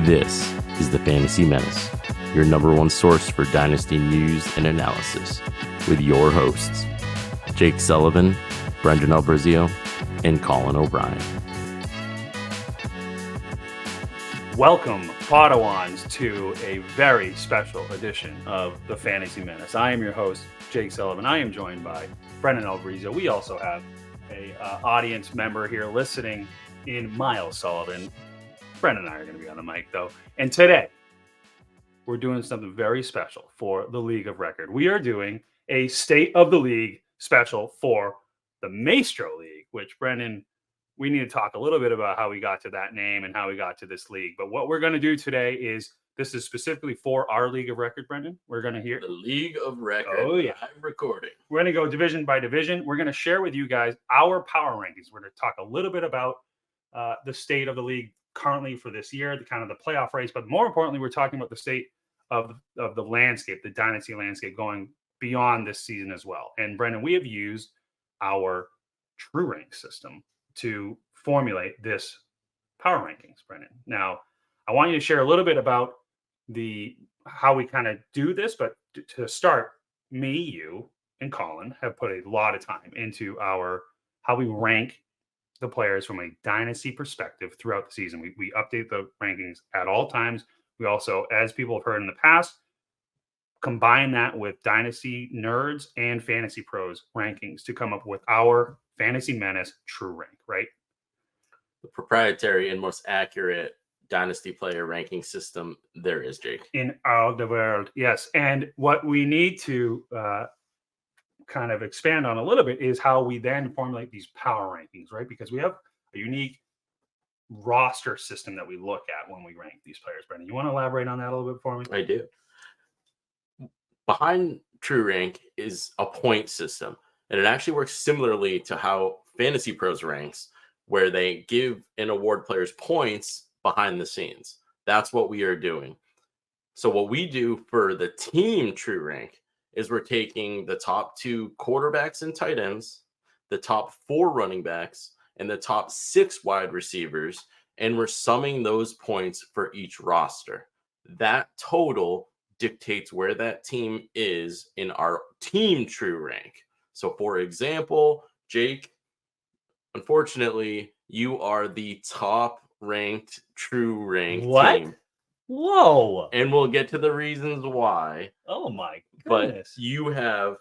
This is the Fantasy Menace, your number one source for Dynasty news and analysis, with your hosts, Jake Sullivan, Brendan Albrizio, and Colin O'Brien. Welcome, Padawans, to a very special edition of the Fantasy Menace. I am your host, Jake Sullivan. I am joined by Brendan Albrizio. We also have a audience member here listening in Miles Sullivan. Brendan and I are going to be on the mic, though. And today, we're doing something very special for the League of Record. We are doing a State of the League special for the Maestro League, which, Brendan, we need to talk a little bit about how we got to that name and how we got to this league. But what we're going to do today is, this is specifically for our League of Record, Brendan. We're going to hear the League of Record. Oh, yeah. I'm recording. We're going to go division by division. We're going to share with you guys our power rankings. We're going to talk a little bit about the state of the league currently for this year, the kind of the playoff race. But more importantly, we're talking about the state of the landscape, the dynasty landscape going beyond this season as well. And Brendan, we have used our True Rank system to formulate this power rankings, Brendan. Now, I want you to share a little bit about how we kind of do this, but to start, me, you, and Colin have put a lot of time into how we rank the players from a dynasty perspective throughout the season. We update the rankings at all times. We also, as people have heard in the past, combine that with Dynasty Nerds and Fantasy Pros rankings to come up with our Fantasy Menace True Rank, right? The proprietary and most accurate Dynasty player ranking system there is, Jake. In all the world, yes. And what we need to kind of expand on a little bit is how we then formulate these power rankings, right? Because we have a unique roster system that we look at when we rank these players. Brendan, you want to elaborate on that a little bit for me? I do. Behind True Rank is a point system, and it actually works similarly to how Fantasy Pros ranks, where they give and award players points behind the scenes. That's what we are doing. So what we do for the team True Rank is we're taking the top 2 quarterbacks and tight ends, the top 4 running backs, and the top 6 wide receivers, and we're summing those points for each roster. That total dictates where that team is in our team True Rank. So, for example, Jake, unfortunately, you are the top ranked True Rank team. Whoa. And we'll get to the reasons why. Oh my goodness. But you have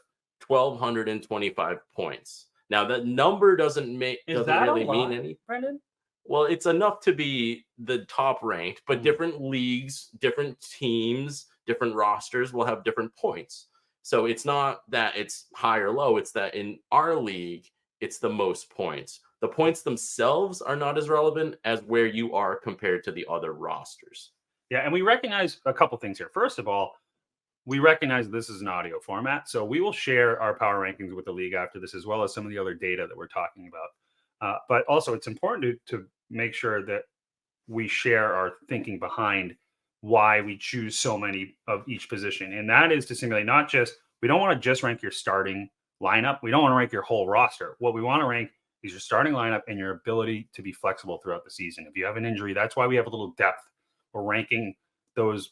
1,225 points. Now that number doesn't really mean anything, Brendan? Well, it's enough to be the top ranked, but different leagues, different teams, different rosters will have different points. So it's not that it's high or low, it's that in our league, it's the most points. The points themselves are not as relevant as where you are compared to the other rosters. Yeah, and we recognize a couple things here. First of all, we recognize this is an audio format, so we will share our power rankings with the league after this, as well as some of the other data that we're talking about. But also, it's important to make sure that we share our thinking behind why we choose so many of each position. And that is to simulate we don't want to just rank your starting lineup. We don't want to rank your whole roster. What we want to rank is your starting lineup and your ability to be flexible throughout the season. If you have an injury, that's why we have a little depth. We're ranking those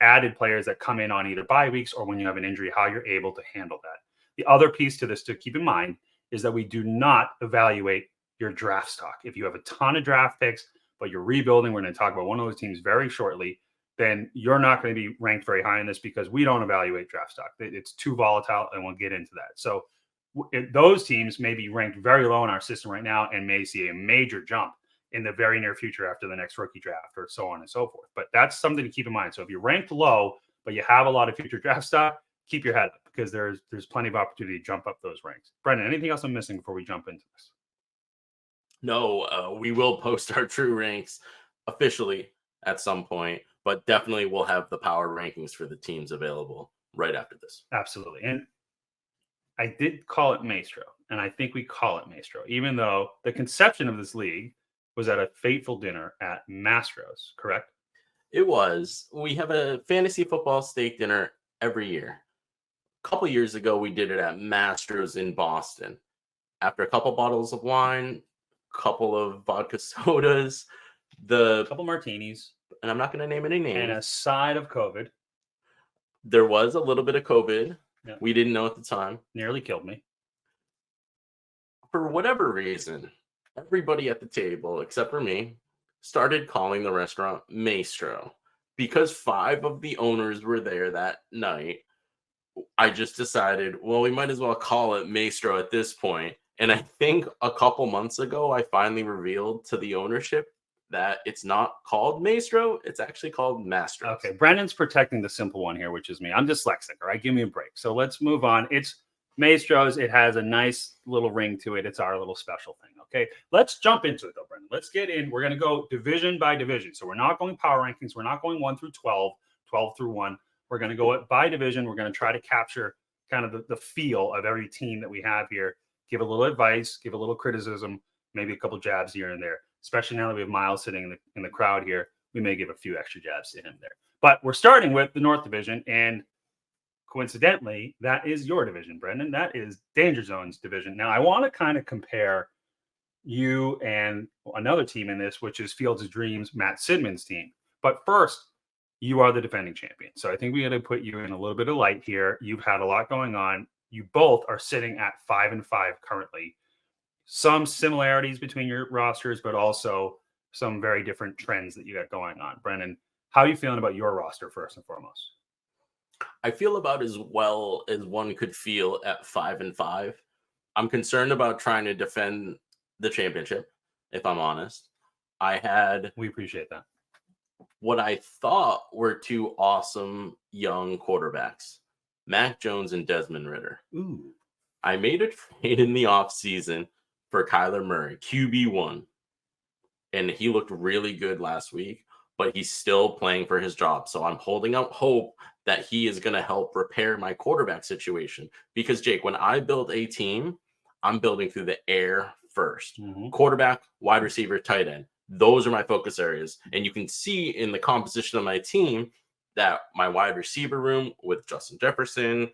added players that come in on either bye weeks or when you have an injury, how you're able to handle that. The other piece to this to keep in mind is that we do not evaluate your draft stock. If you have a ton of draft picks, but you're rebuilding, we're going to talk about one of those teams very shortly, then you're not going to be ranked very high in this because we don't evaluate draft stock. It's too volatile, and we'll get into that. So those teams may be ranked very low in our system right now and may see a major jump in the very near future after the next rookie draft or so on and so forth. But that's something to keep in mind. So if you're ranked low, but you have a lot of future draft stock, keep your head up because there's plenty of opportunity to jump up those ranks. Brendan, anything else I'm missing before we jump into this? No, we will post our True Ranks officially at some point, but definitely we'll have the power rankings for the teams available right after this. Absolutely. And I did call it Maestro, and I think we call it Maestro, even though the conception of this league was at a fateful dinner at Mastro's, correct? It was. We have a fantasy football steak dinner every year. A couple years ago, we did it at Mastro's in Boston. After a couple bottles of wine, couple of vodka sodas, a couple martinis, and I'm not going to name any And names. aside of COVID, There was a little bit of COVID. Yeah. We didn't know at the time. nearly killed me. For whatever reason, everybody at the table, except for me, started calling the restaurant Maestro. Because 5 of the owners were there that night, I just decided, well, we might as well call it Maestro at this point. And I think a couple months ago, I finally revealed to the ownership that it's not called Maestro, it's actually called Mastro. Okay, Brendan's protecting the simple one here, which is me. I'm dyslexic, all right? Give me a break. So let's move on. It's Maestro's. It has a nice little ring to it. It's our little special thing, okay? Let's jump into it, though, Brendan. Let's get in. We're going to go division by division. So we're not going power rankings. We're not going 1 through 12, 12 through 1. We're going to go it by division. We're going to try to capture kind of the feel of every team that we have here, give a little advice, give a little criticism, maybe a couple jabs here and there. Especially now that we have Miles sitting in the crowd here, we may give a few extra jabs to him there. But we're starting with the North Division, and coincidentally, that is your division, Brendan. That is Danger Zone's division. Now, I want to kind of compare you and another team in this, which is Fields of Dreams, Matt Sidman's team. But first, you are the defending champion. So I think we got to put you in a little bit of light here. You've had a lot going on. You both are sitting at 5-5 currently. Some similarities between your rosters, but also some very different trends that you got going on. Brendan, how are you feeling about your roster first and foremost? I feel about as well as one could feel at 5-5. I'm concerned about trying to defend the championship, if I'm honest. We appreciate that. What I thought were 2 awesome young quarterbacks, Mac Jones and Desmond Ridder. Ooh. I made a trade in the offseason for Kyler Murray, QB1. And he looked really good last week, but he's still playing for his job. So I'm holding out hope that he is going to help repair my quarterback situation. Because, Jake, when I build a team, I'm building through the air first. Mm-hmm. Quarterback, wide receiver, tight end. Those are my focus areas. And you can see in the composition of my team that my wide receiver room with Justin Jefferson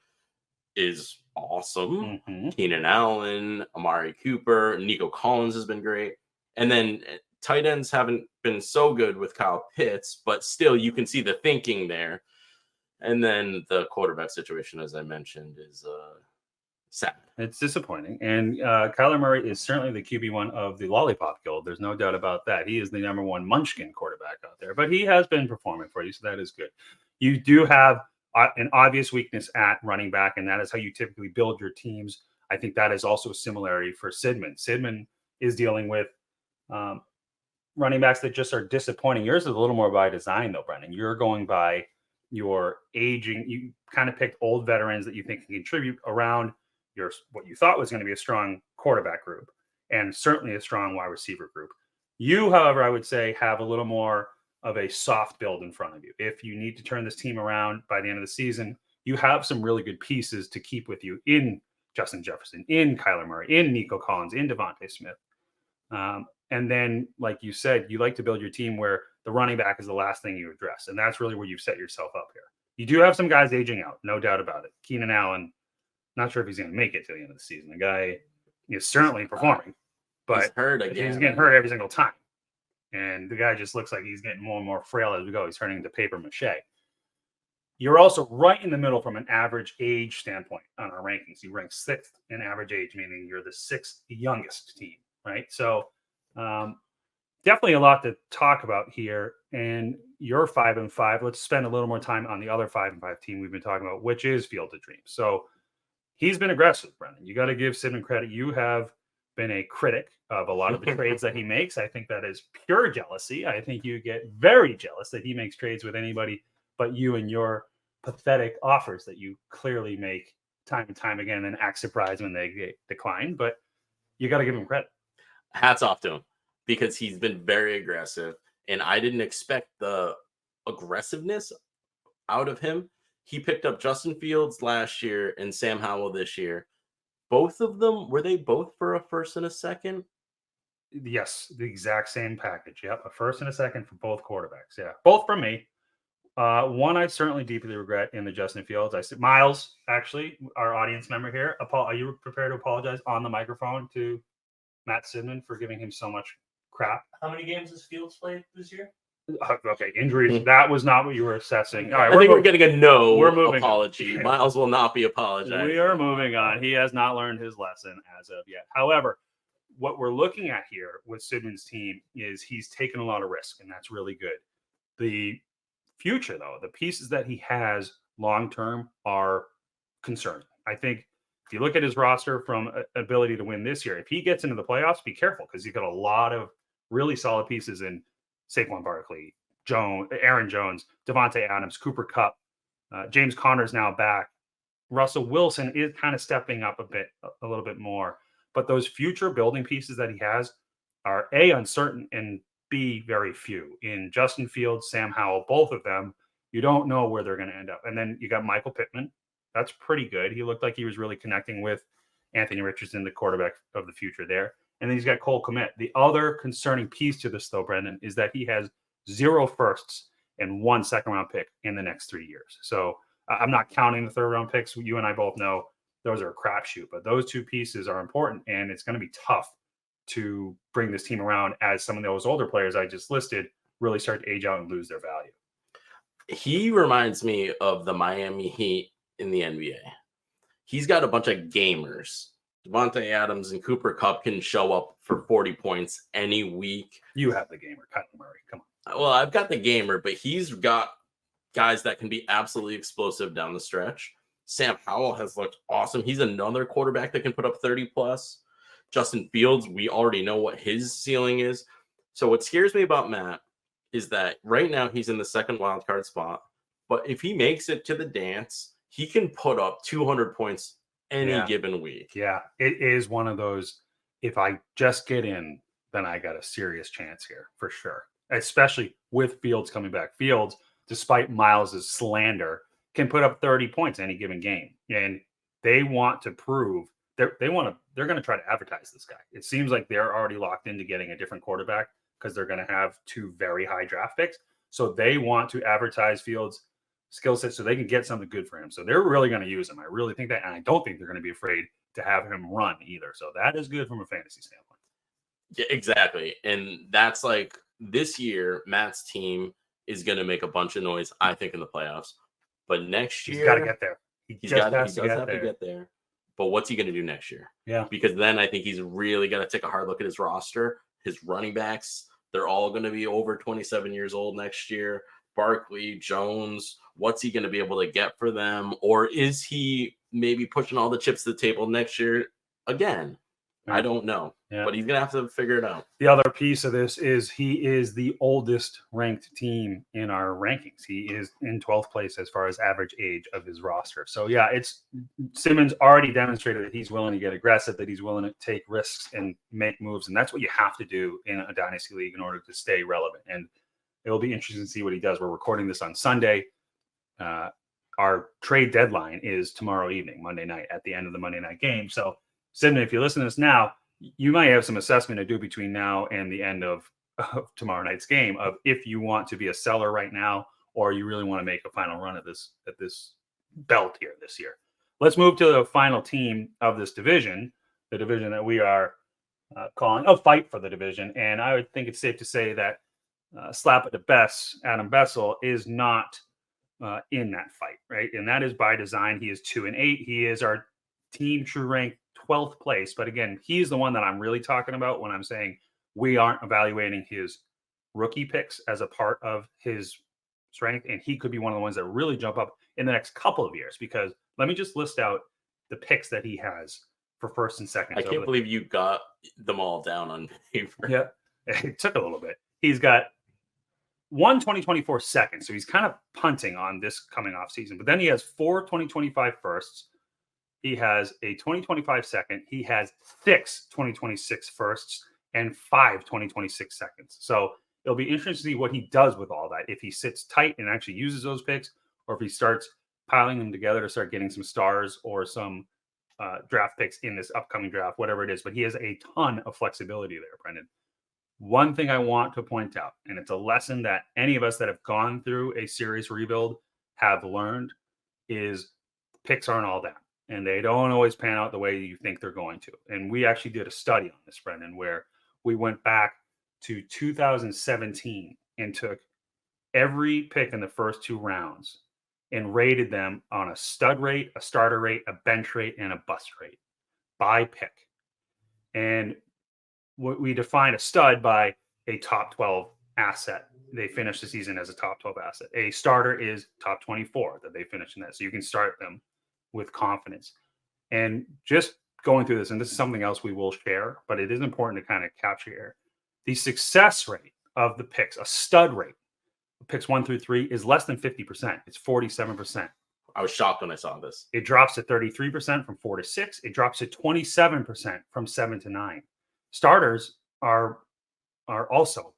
is awesome. Mm-hmm. Keenan Allen, Amari Cooper, Nico Collins has been great. And then tight ends haven't been so good with Kyle Pitts, but still you can see the thinking there. And then the quarterback situation, as I mentioned, is sad. It's disappointing. And Kyler Murray is certainly the QB1 of the Lollipop Guild. There's no doubt about that. He is the number 1 munchkin quarterback out there, but he has been performing for you, so that is good. You do have an obvious weakness at running back, and that is how you typically build your teams. I think that is also a similarity for Sidman. Sidman is dealing with running backs that just are disappointing. Yours is a little more by design, though, Brendan. You're going by your aging. You kind of picked old veterans that you think can contribute around what you thought was going to be a strong quarterback group and certainly a strong wide receiver group. You, however, I would say have a little more of a soft build in front of you. If you need to turn this team around by the end of the season, you have some really good pieces to keep with you in Justin Jefferson, in Kyler Murray, in Nico Collins, in Devontae Smith. And then, like you said, you like to build your team where the running back is the last thing you address. And that's really where you've set yourself up here. You do have some guys aging out, no doubt about it. Keenan Allen, not sure if he's going to make it to the end of the season. The guy is certainly performing, but he's hurt again. He's getting hurt every single time. And the guy just looks like he's getting more and more frail as we go. He's turning into paper mache. You're also right in the middle from an average age standpoint on our rankings. You rank 6th in average age, meaning you're the 6th youngest team, right? So definitely a lot to talk about here. And you're 5-5. Let's spend a little more time on the other 5-5 team we've been talking about, which is Field of Dreams. So he's been aggressive, Brendan. You got to give Sidman credit. You have been a critic of a lot of the trades that he makes. I think that is pure jealousy. I think you get very jealous that he makes trades with anybody but you and your pathetic offers that you clearly make time and time again and act surprised when they get declined. But you got to give him credit. Hats off to him because he's been very aggressive. And I didn't expect the aggressiveness out of him. He picked up Justin Fields last year and Sam Howell this year. Both of them, were they both for a first and a second? Yes, the exact same package. Yep, a first and a second for both quarterbacks. Yeah, both from me. One I certainly deeply regret in the Justin Fields. I said Miles, actually, our audience member here. Are you prepared to apologize on the microphone to Matt Sidman for giving him so much crap? How many games has Fields played this year? Okay, injuries. That was not what you were assessing. All right, I think we're getting a no we're moving apology. on. Miles will not be apologizing. We are moving on. He has not learned his lesson as of yet. However, what we're looking at here with Simmons' team is he's taken a lot of risk, and that's really good. The future, though, the pieces that he has long term are concerning. I think if you look at his roster from ability to win this year, if he gets into the playoffs, be careful because he's got a lot of really solid pieces in Saquon Barkley, Aaron Jones, Devontae Adams, Cooper Kupp, James Conner's now back. Russell Wilson is kind of stepping up a little bit more. But those future building pieces that he has are A, uncertain, and B, very few. In Justin Fields, Sam Howell, both of them, you don't know where they're going to end up. And then you got Michael Pittman. That's pretty good. He looked like he was really connecting with Anthony Richardson, the quarterback of the future there. And then he's got Cole Kmet. The other concerning piece to this, though, Brendan, is that he has 0 firsts and 1 second-round pick in the next 3 years. So I'm not counting the third-round picks. You and I both know those are a crapshoot, but those 2 pieces are important, and it's going to be tough to bring this team around as some of those older players I just listed really start to age out and lose their value. He reminds me of the Miami Heat in the NBA. He's got a bunch of gamers. Devontae Adams and Cooper Kupp can show up for 40 points any week. You have the gamer, Kyler Murray. Come on. Well, I've got the gamer, but he's got guys that can be absolutely explosive down the stretch. Sam Howell has looked awesome. He's another quarterback that can put up 30 plus. Justin Fields, we already know what his ceiling is. So what scares me about Matt is that right now he's in the second wild card spot. But if he makes it to the dance, he can put up 200 points any given week. Yeah, it is one of those, if I just get in, then I got a serious chance here for sure. Especially with Fields coming back. Fields, despite Miles's slander, can put up 30 points any given game. And they want to prove they're going to try to advertise this guy. It seems like they're already locked into getting a different quarterback because they're going to have 2 very high draft picks. So they want to advertise Fields' skill set so they can get something good for him. So they're really going to use him. I really think that. And I don't think they're going to be afraid to have him run either. So that is good from a fantasy standpoint. Yeah, exactly. And that's like this year, Matt's team is going to make a bunch of noise, I think, in the playoffs. But next year, he's got to get there. He does have to get there. But what's he going to do next year? Yeah. Because then I think he's really got to take a hard look at his roster. His running backs, they're all going to be over 27 years old next year. Barkley, Jones, what's he going to be able to get for them? Or is he maybe pushing all the chips to the table next year again? I don't know. Yeah. But he's going to have to figure it out. The other piece of this is he is the oldest ranked team in our rankings. He is in 12th place as far as average age of his roster. So, yeah, it's Simmons already demonstrated that he's willing to get aggressive, that he's willing to take risks and make moves. And that's what you have to do in a dynasty league in order to stay relevant. And it will be interesting to see what he does. We're recording this on Sunday. Our trade deadline is tomorrow evening, Monday night, at the end of the Monday night game. So, Sidney, if you listen to this now, you might have some assessment to do between now and the end of tomorrow night's game of if you want to be a seller right now or you really want to make a final run at this belt here this year. Let's move to the final team of this division, the division that we are calling a fight for the division. And I would think it's safe to say that slap at the best, Adam Bessel is not in that fight, right? And that is by design. He is 2-8. He is our team true rank 12th place. But again, he's the one that I'm really talking about when I'm saying we aren't evaluating his rookie picks as a part of his strength. And he could be one of the ones that really jump up in the next couple of years, because let me just list out the picks that he has for first and second. I can't believe you got them all down on paper. Yeah, it took a little bit. He's got 2024 second. So he's kind of punting on this coming off season, but then he has 4 2025 firsts. He has a 2025 second. He has 6 2026 firsts and 5 2026 seconds. So it'll be interesting to see what he does with all that. If he sits tight and actually uses those picks, or if he starts piling them together to start getting some stars or some draft picks in this upcoming draft, whatever it is. But he has a ton of flexibility there, Brendan. One thing I want to point out, and it's a lesson that any of us that have gone through a serious rebuild have learned, is picks aren't all that. And they don't always pan out the way you think they're going to. And we actually did a study on this, Brendan, where we went back to 2017 and took every pick in the first 2 rounds and rated them on a stud rate, a starter rate, a bench rate, and a bust rate by pick. And we define a stud by a top 12 asset. They finish the season as a top 12 asset. A starter is top 24 that they finish in that. So you can start them with confidence. And just going through this, and this is something else we will share, but it is important to kind of capture here. The success rate of the picks, a stud rate, picks 1 through 3 is less than 50%. It's 47%. I was shocked when I saw this. It drops to 33% from 4 to 6. It drops to 27% from 7 to 9. Starters are also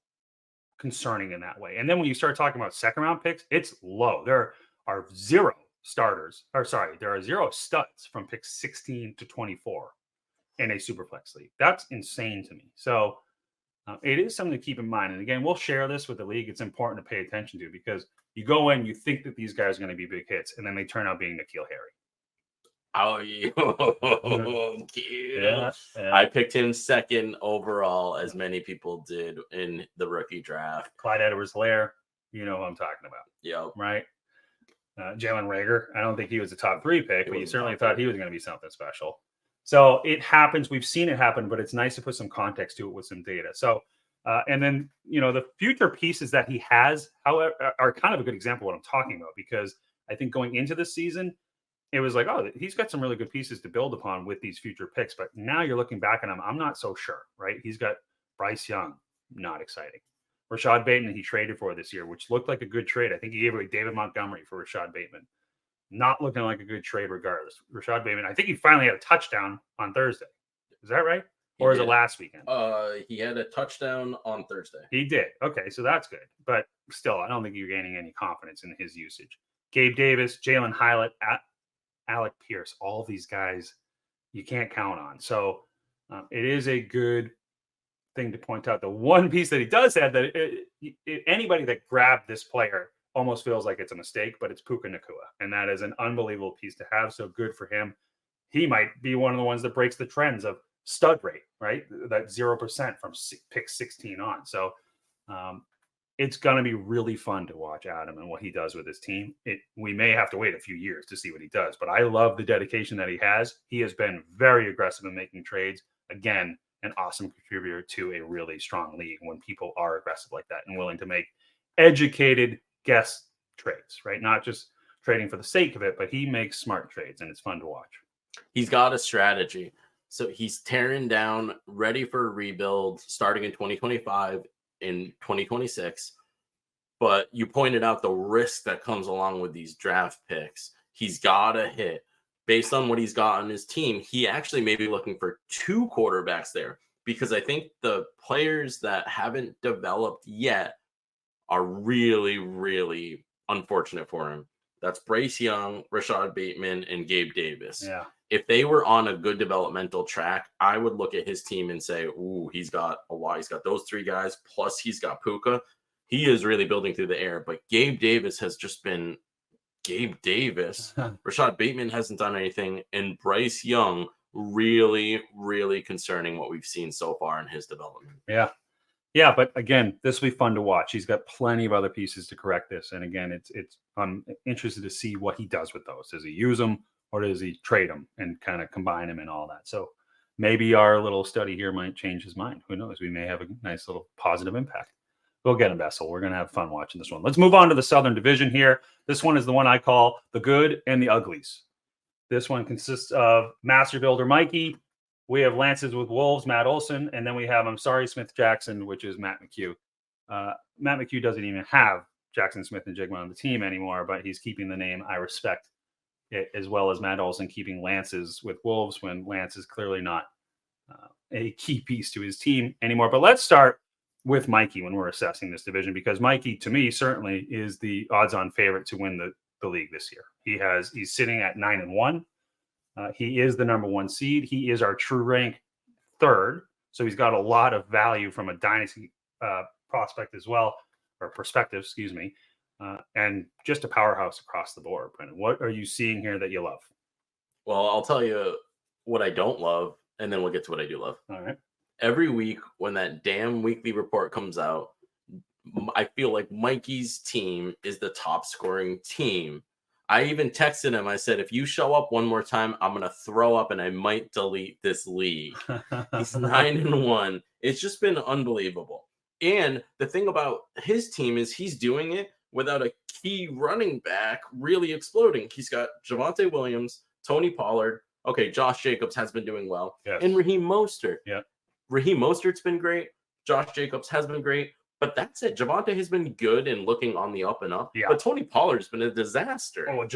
concerning in that way. And then when you start talking about second round picks, it's low. There are 0 starters, or sorry, there are 0 studs from picks 16 to 24 in a Superflex league. That's insane to me. So it is something to keep in mind. And again, we'll share this with the league. It's important to pay attention to because you go in, you think that these guys are going to be big hits, and then they turn out being N'Keal Harry. Oh, Yeah. I picked him second overall, as many people did in the rookie draft. Clyde Edwards-Helaire, you know who I'm talking about, Yep. right? Jalen Reagor, I don't think he was a top 3 pick, but you certainly thought he was going to be something special. So it happens. We've seen it happen, but it's nice to put some context to it with some data. So, and then, the future pieces that he has, however, are kind of a good example of what I'm talking about, because I think going into this season, it was like, oh, he's got some really good pieces to build upon with these future picks. But now you're looking back at him, I'm not so sure, right? He's got Bryce Young, not exciting. Rashad Bateman, he traded for this year, which looked like a good trade. I think he gave away David Montgomery for Rashad Bateman. Not looking like a good trade regardless. Rashad Bateman, I think he finally had a touchdown on Thursday. Is that right? Or is it last weekend? He had a touchdown on Thursday. He did. Okay, so that's good. But still, I don't think you're gaining any confidence in his usage. Gabe Davis, Jalen Hylett, Alec Pierce, all of these guys you can't count on. So it is a good thing to point out. The one piece that he does have that anybody that grabbed this player almost feels like it's a mistake, but it's Puka Nacua. And that is an unbelievable piece to have. So good for him. He might be one of the ones that breaks the trends of stud rate, right? That 0% from pick 16 on. So it's going to be really fun to watch Adam and what he does with his team. We may have to wait a few years to see what he does, but I love the dedication that he has. He has been very aggressive in making trades. Again, an awesome contributor to a really strong league when people are aggressive like that and willing to make educated guess trades, right? Not just trading for the sake of it, but he makes smart trades and it's fun to watch. He's got a strategy. So he's tearing down, ready for a rebuild starting in 2025, in 2026. But you pointed out the risk that comes along with these draft picks. He's got to hit. Based on what he's got on his team, he actually may be looking for 2 quarterbacks there, because I think the players that haven't developed yet are really, really unfortunate for him. That's Bryce Young, Rashad Bateman, and Gabe Davis. Yeah. If they were on a good developmental track, I would look at his team and say, ooh, he's got a lot. He's got those 3 guys, plus he's got Puka. He is really building through the air. But Gabe Davis has just been Gabe Davis. Rashad Bateman hasn't done anything. And Bryce Young, really, really concerning what we've seen so far in his development. Yeah. Yeah, but again, this will be fun to watch. He's got plenty of other pieces to correct this. And again, I'm interested to see what he does with those. Does he use them or does he trade them and kind of combine them and all that? So maybe our little study here might change his mind. Who knows? We may have a nice little positive impact. Go get him, Bessel. We're going to have fun watching this one. Let's move on to the Southern Division here. This one is the one I call the good and the uglies. This one consists of Master Builder Mikey. We have Lances with Wolves, Matt Olson, and then we have, Smith Jackson, which is Matt McHugh. Matt McHugh doesn't even have Jackson Smith and Jigma on the team anymore, but he's keeping the name. I respect it, as well as Matt Olson keeping Lances with Wolves when Lance is clearly not a key piece to his team anymore. But let's start with Mikey when we're assessing this division, because Mikey, to me, certainly is the odds-on favorite to win the league this year. He's sitting at 9-1. He is the number 1 seed. He is our true rank 3rd. So he's got a lot of value from a dynasty prospect as well, or perspective, excuse me, and just a powerhouse across the board. Brendan, what are you seeing here that you love? Well, I'll tell you what I don't love, and then we'll get to what I do love. All right. Every week when that damn weekly report comes out, I feel like Mikey's team is the top scoring team. I even texted him. I said, if you show up one more time, I'm going to throw up and I might delete this league. He's 9-1. It's just been unbelievable. And the thing about his team is he's doing it without a key running back really exploding. He's got Javonte Williams, Tony Pollard. Okay, Josh Jacobs has been doing well. Yes. And Raheem Mostert. Yeah. Raheem Mostert's been great. Josh Jacobs has been great. But that's it. Javonte has been good and looking on the up and up. Yeah. But Tony Pollard's been a disaster. Oh,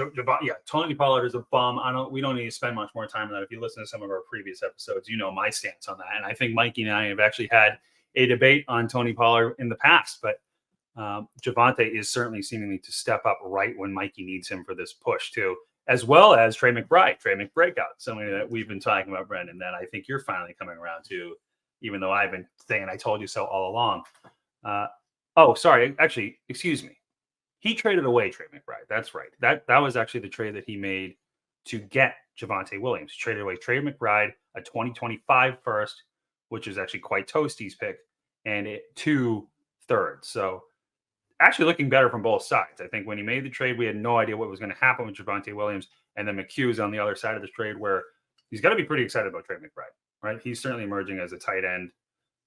Tony Pollard is a bum. We don't need to spend much more time on that. If you listen to some of our previous episodes, you know my stance on that. And I think Mikey and I have actually had a debate on Tony Pollard in the past. But Javonte is certainly seemingly to step up right when Mikey needs him for this push too, as well as Trey McBride, somebody that we've been talking about, Brendan, that I think you're finally coming around to, even though I've been saying I told you so all along. Actually, excuse me. He traded away Trey McBride. That's right. That was actually the trade that he made to get Javonte Williams. He traded away Trey McBride, a 2025 first, which is actually quite Toasty's pick, and 2 thirds. So actually looking better from both sides. I think when he made the trade, we had no idea what was going to happen with Javonte Williams. And then McHugh's on the other side of the trade where he's got to be pretty excited about Trey McBride, right? He's certainly emerging as a tight end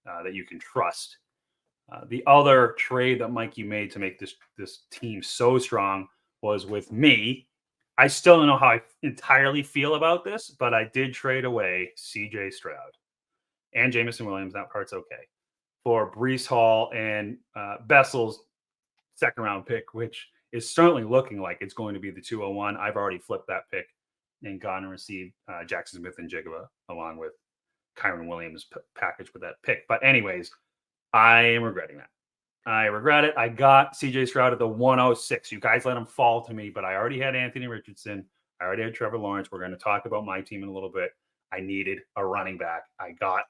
that you can trust. The other trade that Mikey made to make this team so strong was with me. I still don't know how I entirely feel about this, but I did trade away CJ Stroud and Jameson Williams. That part's okay. For Breece Hall and Bessel's second round pick, which is certainly looking like it's going to be the 201. I've already flipped that pick and gone and received Jackson Smith and Jigaba along with Kyron Williams package with that pick. But anyways, I am regretting that. I regret it. I got CJ Stroud at the 106. You guys let him fall to me, but I already had Anthony Richardson. I already had Trevor Lawrence. We're going to talk about my team in a little bit. I needed a running back. I got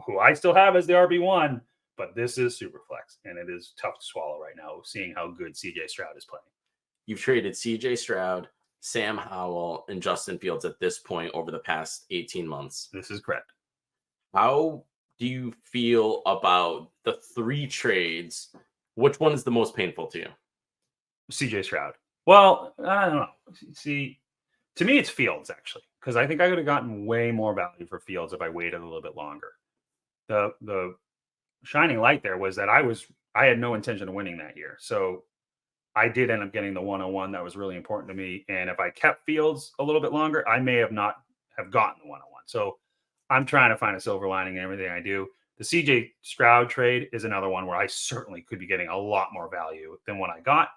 who I still have as the RB1, but this is Superflex, and it is tough to swallow right now, seeing how good CJ Stroud is playing. You've traded CJ Stroud, Sam Howell, and Justin Fields at this point over the past 18 months. This is correct. How do you feel about the 3 trades? Which one is the most painful to you? CJ Stroud. Well, I don't know. See, to me, it's Fields, actually, because I think I could have gotten way more value for Fields if I waited a little bit longer. The shining light there was that I had no intention of winning that year. So I did end up getting the 101. That was really important to me. And if I kept Fields a little bit longer, I may have not have gotten the 101. So I'm trying to find a silver lining in everything I do. The CJ Stroud trade is another one where I certainly could be getting a lot more value than what I got.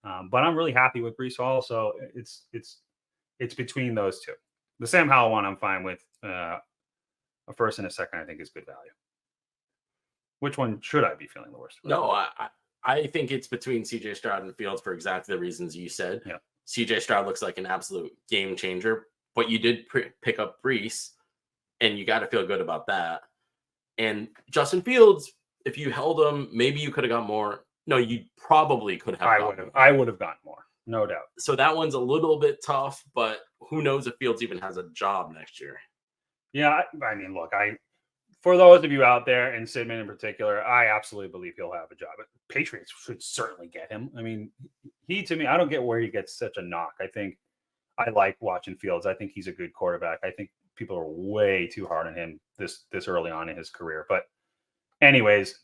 But I'm really happy with Breece Hall. So it's between those two. The Sam Howell one I'm fine with. A first and a second, I think, is good value. Which one should I be feeling the worst? No, I think it's between CJ Stroud and Fields for exactly the reasons you said. Yeah. CJ Stroud looks like an absolute game changer, but you did pick up Breece, and you got to feel good about that. And Justin Fields, if you held him, maybe you could have got more. No, you probably could have. I would have gotten more, no doubt. So that one's a little bit tough, but who knows if Fields even has a job next year? Yeah, I mean, look, for those of you out there, and Sidman in particular, I absolutely believe he'll have a job. Patriots should certainly get him. I mean, to me, I don't get where he gets such a knock. I think I like watching Fields. I think he's a good quarterback. I think people are way too hard on him this early on in his career. But anyways,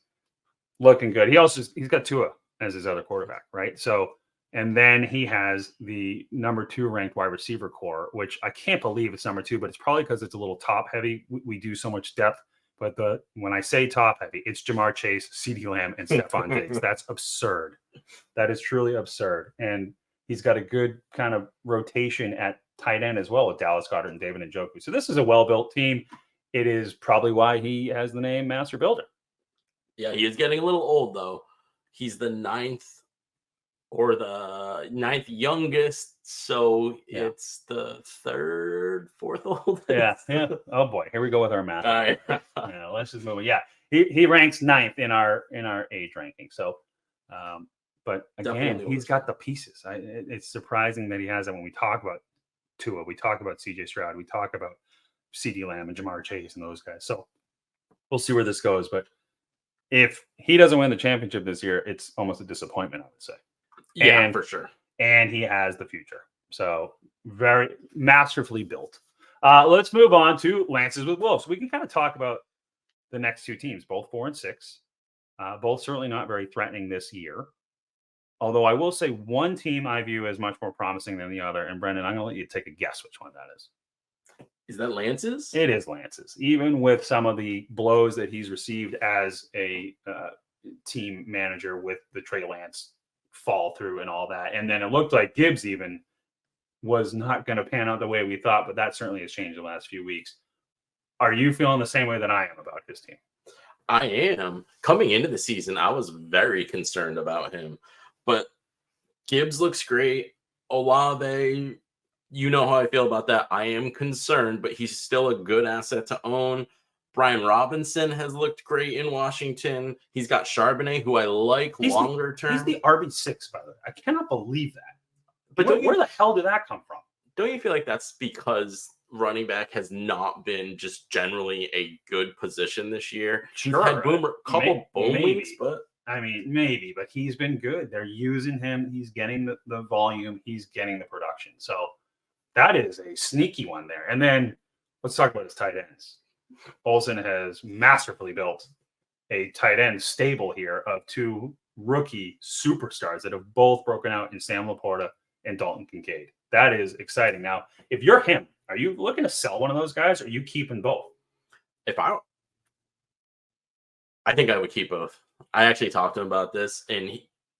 looking good. He's got Tua as his other quarterback, right? So, and then he has the number 2 ranked wide receiver core, which I can't believe it's number 2, but it's probably because it's a little top heavy. We do so much depth. But when I say top heavy, it's Jamar Chase, CeeDee Lamb, and Stephon Diggs. That's absurd. That is truly absurd. And he's got a good kind of rotation at tight end as well with Dallas Goedert and David Njoku. So this is a well-built team. It is probably why he has the name Master Builder. Yeah, he is getting a little old, though. He's the 9th youngest, so yeah. It's the 3rd, 4th oldest. Yeah. Oh boy, here we go with our math. All right. Yeah, let's just move on. Yeah, he ranks 9th in our age ranking. So, but again, he's got the pieces. It's surprising that he has that. When we talk about Tua, we talk about CJ Stroud, we talk about CeeDee Lamb and Jamar Chase and those guys. So we'll see where this goes, but if he doesn't win the championship this year, it's almost a disappointment, I would say. Yeah, And- for sure. And he has the future. So very masterfully built. Let's move on to Lances with Wolves. We can kind of talk about the next two teams, both 4 and 6. Both certainly not very threatening this year. Although I will say one team I view as much more promising than the other. And Brendan, I'm going to let you take a guess which one that is. Is that Lance's? It is Lance's, even with some of the blows that he's received as a team manager with the Trey Lance fall through and all that. And then it looked like Gibbs even was not going to pan out the way we thought, but that certainly has changed in the last few weeks. Are you feeling the same way that I am about his team? I am. Coming into the season, I was very concerned about him. But Gibbs looks great. Olave, you know how I feel about that. I am concerned, but he's still a good asset to own. Brian Robinson has looked great in Washington. He's got Charbonnet, who I like longer term. He's the RB6, by the way. I cannot believe that. But where the hell did that come from? Don't you feel like that's because running back has not been just generally a good position this year? Sure, He's had couple boom weeks, but I mean, maybe, but he's been good. They're using him. He's getting the volume. He's getting the production. So that is a sneaky one there. And then let's talk about his tight ends. Olsen has masterfully built a tight end stable here of two rookie superstars that have both broken out in Sam Laporta and Dalton Kincaid. That is exciting. Now, if you're him, are you looking to sell one of those guys, or are you keeping both? I think I would keep both. I actually talked to him about this, and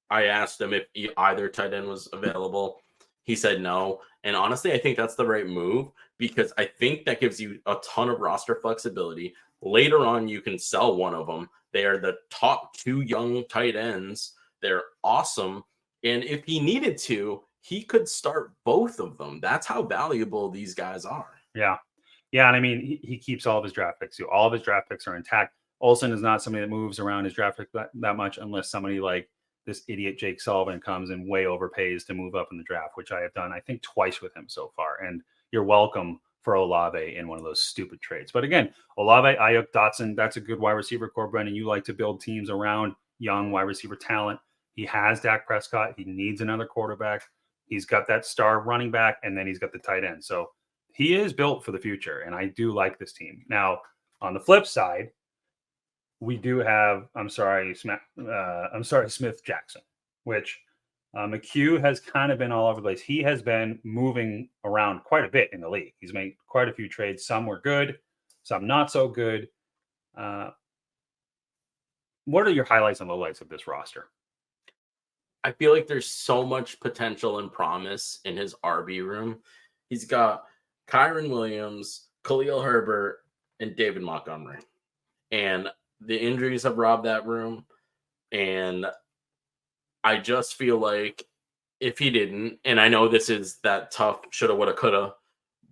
I asked him if either tight end was available. He said no. And honestly, I think that's the right move because I think that gives you a ton of roster flexibility. Later on, you can sell one of them. They are the top two young tight ends. They're awesome. And if he needed to, he could start both of them. That's how valuable these guys are. Yeah. Yeah. And I mean, he keeps all of his draft picks. All of his draft picks are intact. Olsen is not somebody that moves around his draft pick that much unless somebody like this idiot Jake Sullivan comes and way overpays to move up in the draft, which I have done, I think, twice with him so far. And you're welcome for Olave in one of those stupid trades. But again, Olave, Ayuk, Dotson, that's a good wide receiver core, Brendan. You like to build teams around young wide receiver talent. He has Dak Prescott. He needs another quarterback. He's got that star running back, and then he's got the tight end. So he is built for the future, and I do like this team. Now, on the flip side, we do have, Smith Jackson, which McHugh has kind of been all over the place. He has been moving around quite a bit in the league. He's made quite a few trades. Some were good, some not so good. What are your highlights and lowlights of this roster? I feel like there's so much potential and promise in his RB room. He's got Kyren Williams, Khalil Herbert, and David Montgomery. And the injuries have robbed that room. And I just feel like if he didn't, and I know this is that tough shoulda, woulda, coulda,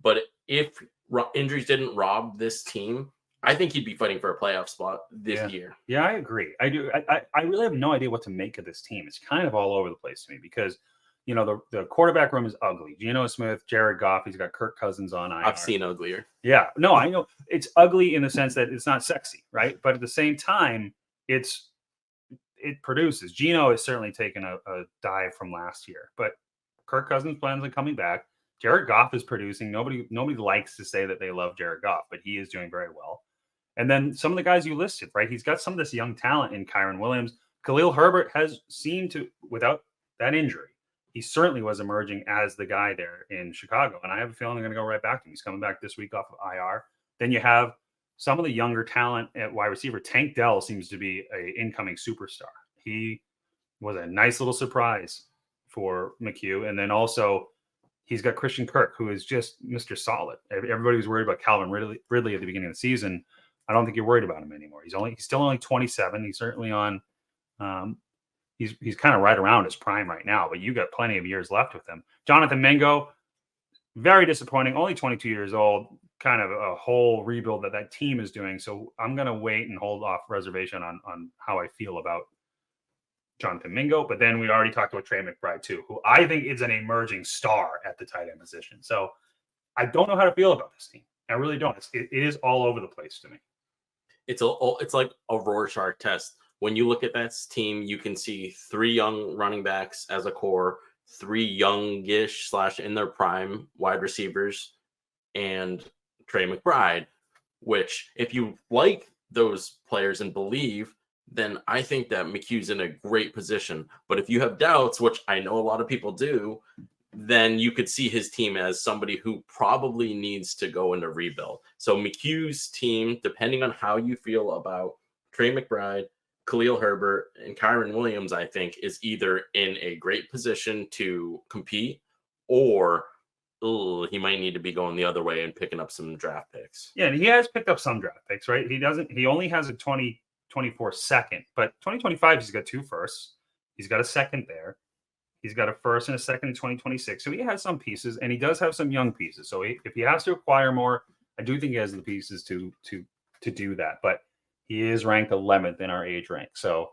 but if injuries didn't rob this team, I think he'd be fighting for a playoff spot this year. Yeah, I agree. I do. I really have no idea what to make of this team. It's kind of all over the place to me because, you know, the quarterback room is ugly. Geno Smith, Jared Goff, he's got Kirk Cousins on IR. I've seen uglier. Yeah. No, I know. It's ugly in the sense that it's not sexy, right? But at the same time, it produces. Geno has certainly taken a dive from last year, but Kirk Cousins plans on coming back. Jared Goff is producing. Nobody likes to say that they love Jared Goff, but he is doing very well. And then some of the guys you listed, right? He's got some of this young talent in Kyren Williams. Khalil Herbert has seemed to, without that injury, he certainly was emerging as the guy there in Chicago. And I have a feeling they're going to go right back to him. He's coming back this week off of IR. Then you have some of the younger talent at wide receiver. Tank Dell seems to be an incoming superstar. He was a nice little surprise for McHugh. And then also he's got Christian Kirk, who is just Mr. Solid. Everybody was worried about Calvin Ridley at the beginning of the season. I don't think you're worried about him anymore. He's still only 27. He's certainly on. He's kind of right around his prime right now, but you got plenty of years left with him. Jonathan Mingo, very disappointing. Only 22 years old. Kind of a whole rebuild that team is doing. So I'm going to wait and hold off reservation on how I feel about Jonathan Mingo. But then we already talked about Trey McBride too, who I think is an emerging star at the tight end position. So I don't know how to feel about this team. I really don't. It is all over the place to me. It's like a Rorschach test. when you look at that team, you can see 3 young running backs as a core, 3 youngish / in their prime wide receivers, and Trey McBride, which if you like those players and believe, then I think that McHugh's in a great position. But if you have doubts, which I know a lot of people do, then you could see his team as somebody who probably needs to go into rebuild. So McHugh's team, depending on how you feel about Trey McBride, Khalil Herbert, and Kyron Williams, I think, is either in a great position to compete, or he might need to be going the other way and picking up some draft picks. Yeah, and he has picked up some draft picks, right? He only has a 2024 second, but 2025, he's got 2 firsts. He's got a second there. He's got a first and a second in 2026. So he has some pieces, and he does have some young pieces. So if he has to acquire more, I do think he has the pieces to do that. But he is ranked 11th in our age rank. So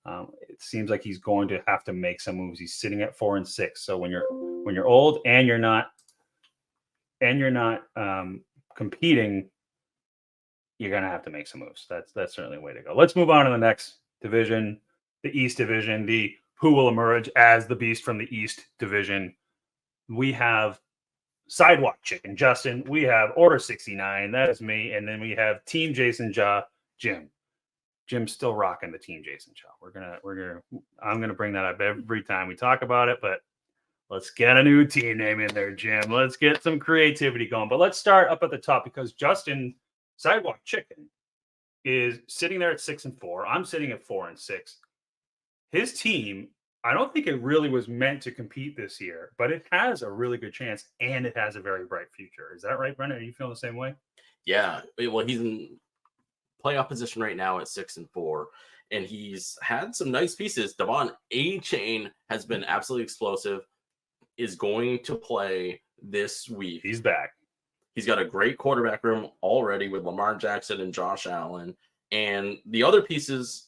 it seems like he's going to have to make some moves. He's sitting at 4 and 6. So when you're old and you're not competing, you're going to have to make some moves. That's certainly a way to go. Let's move on to the next division, the East Division, the who will emerge as the beast from the East Division. We have Sidewalk Chicken Justin. We have Order 69. That is me. And then we have Team Jason Ja, Jim. Jim's still rocking the Team Jason Ja. I'm gonna bring that up every time we talk about it, but let's get a new team name in there, Jim. Let's get some creativity going. But let's start up at the top, because Justin Sidewalk Chicken is sitting there at 6 and 4. I'm sitting at 4 and 6. His team, I don't think it really was meant to compete this year, but it has a really good chance, and it has a very bright future. Is that right, Brendan? Are you feeling the same way? Yeah. Well, he's in playoff position right now at 6 and 4, and he's had some nice pieces. Devon A-Chain has been absolutely explosive, is going to play this week. He's back. He's got a great quarterback room already with Lamar Jackson and Josh Allen, and the other pieces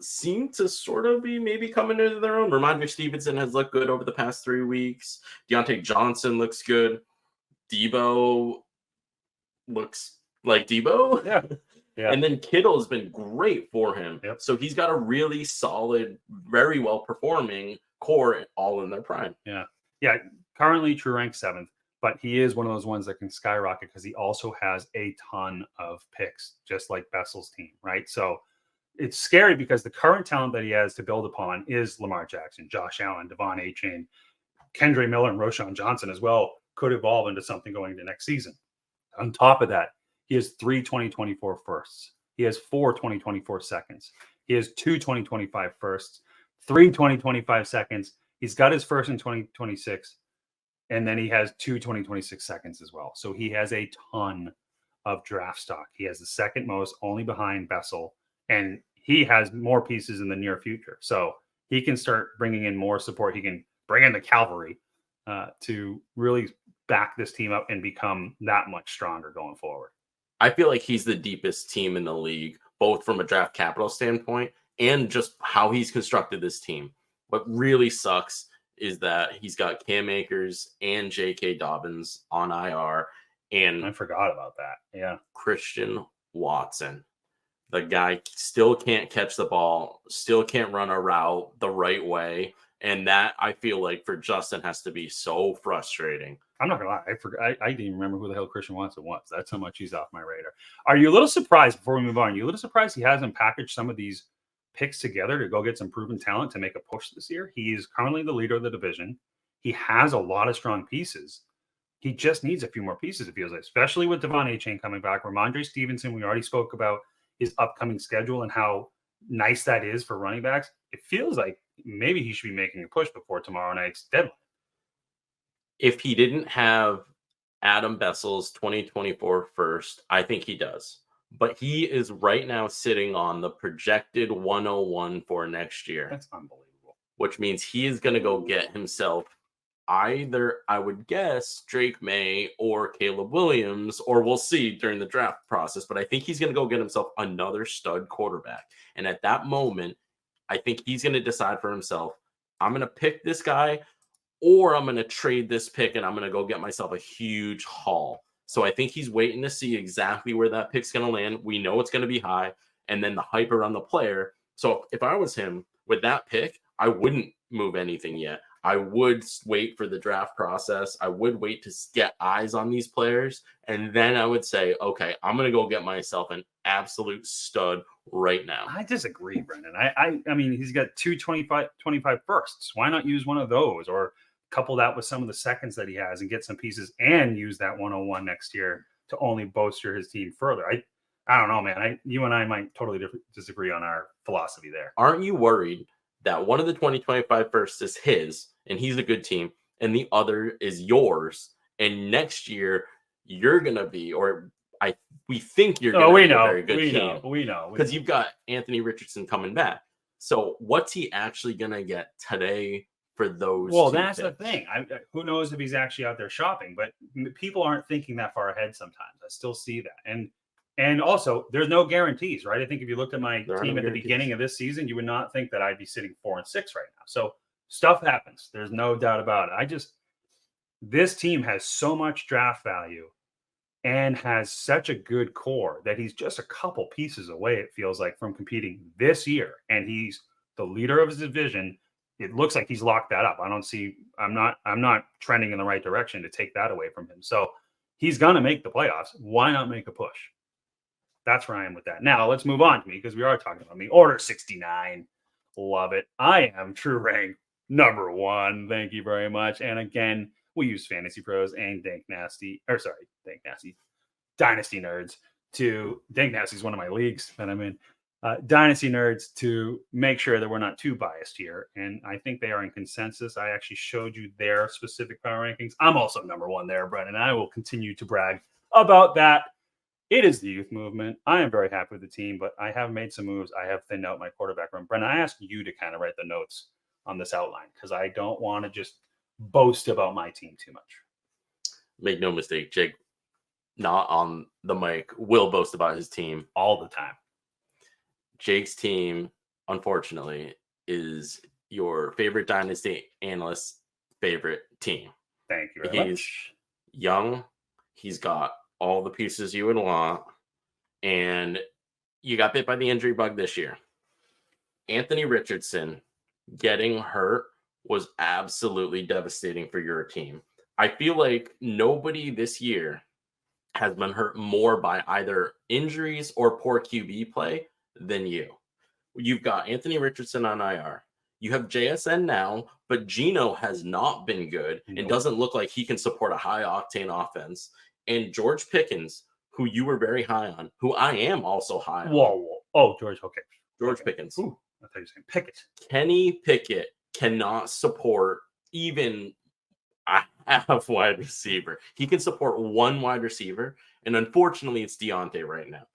seem to sort of be maybe coming into their own. Ramondre Stevenson has looked good over the past 3 weeks. Deontay Johnson looks good. Debo looks like Debo. Yeah. Yeah. And then Kittle has been great for him. Yep. So he's got a really solid, very well performing core all in their prime. Yeah. Currently true rank 7th, but he is one of those ones that can skyrocket because he also has a ton of picks, just like Bessel's team, right? So it's scary because the current talent that he has to build upon is Lamar Jackson, Josh Allen, Devon A-Chain, Kendre Miller, and Roschon Johnson as well could evolve into something going into next season. On top of that, he has 3 2024 firsts. He has 4 2024 seconds. He has 2 2025 firsts, 3 2025 seconds. He's got his first in 2026, and then he has 2 2026 seconds as well. So he has a ton of draft stock. He has the second most, only behind Bessel, and he has more pieces in the near future. So he can start bringing in more support. He can bring in the cavalry to really back this team up and become that much stronger going forward. I feel like he's the deepest team in the league, both from a draft capital standpoint and just how he's constructed this team. What really sucks is that he's got Cam Akers and J.K. Dobbins on IR, and I forgot about that. Yeah. Christian Watson. The guy still can't catch the ball, still can't run a route the right way. And that, I feel like, for Justin has to be so frustrating. I'm not gonna lie, I forgot. I didn't even remember who the hell Christian Watson was. That's how much he's off my radar. Are you a little surprised, before we move on, are you a little surprised he hasn't packaged some of these picks together to go get some proven talent to make a push this year? He is currently the leader of the division. He has a lot of strong pieces. He just needs a few more pieces, it feels like, especially with Devon A-Chain coming back. Ramondre Stevenson, we already spoke about his upcoming schedule and how nice that is for running backs. It feels like maybe he should be making a push before tomorrow night's deadline. If he didn't have Adam Bessel's 2024 first, I think he does. But he is right now sitting on the projected 101 for next year. That's unbelievable. Which means he is going to go get himself either, I would guess, Drake May or Caleb Williams, or we'll see during the draft process. But I think he's going to go get himself another stud quarterback. And at that moment, I think he's going to decide for himself, I'm going to pick this guy, or I'm going to trade this pick and I'm going to go get myself a huge haul. So I think he's waiting to see exactly where that pick's going to land. We know it's going to be high, and then the hype around the player. So if I was him with that pick, I wouldn't move anything yet. I would wait for the draft process. I would wait to get eyes on these players. And then I would say, okay, I'm going to go get myself an absolute stud right now. I disagree, Brendan. I mean, he's got 25 firsts. Why not use one of those or couple that with some of the seconds that he has and get some pieces and use that 101 next year to only bolster his team further? I don't know, man. You and I might totally disagree on our philosophy there. Aren't you worried that one of the 2025 firsts is his and he's a good team and the other is yours, and next year you're going to be, or we think you're going to be a very good team. We know. Because you've got Anthony Richardson coming back. So what's he actually going to get today for those? Well, that's the thing. Who knows if he's actually out there shopping, but people aren't thinking that far ahead sometimes. I still see that. And also, there's no guarantees, right? I think if you looked at my team at the beginning of this season, you would not think that I'd be sitting 4-6 right now. So stuff happens. There's no doubt about it. This team has so much draft value and has such a good core that he's just a couple pieces away, it feels like, from competing this year. And he's the leader of his division. It looks like he's locked that up. I'm not trending in the right direction to take that away from him. So he's going to make the playoffs. Why not make a push? That's where I am with that. Now let's move on to me, because we are talking about me. Order 69. Love it. I am true rank number 1. Thank you very much. And again, we use Fantasy Pros and Dynasty Nerds Dynasty is one of my leagues that I'm in. Dynasty Nerds to make sure that we're not too biased here. And I think they are in consensus. I actually showed you their specific power rankings. I'm also number 1 there, Brett, and I will continue to brag about that. It is the youth movement. I am very happy with the team, but I have made some moves. I have thinned out my quarterback room. Brennan, I asked you to kind of write the notes on this outline because I don't want to just boast about my team too much. Make no mistake, Jake, not on the mic, will boast about his team all the time. Jake's team, unfortunately, is your favorite Dynasty analyst's favorite team. Thank you very much. He's young. He's got all the pieces you would want, and you got bit by the injury bug this year. Anthony Richardson getting hurt was absolutely devastating for your team. I feel like nobody this year has been hurt more by either injuries or poor QB play than you. You've got Anthony Richardson on IR. You have JSN now, but Geno has not been good and doesn't look like he can support a high-octane offense. And George Pickens, who you were very high on, who I am also high on. Whoa. Oh, George. Okay. George Pickens. Ooh, I thought you were saying Pickett. Kenny Pickett cannot support even a half wide receiver. He can support one wide receiver, and unfortunately, it's Deontay right now.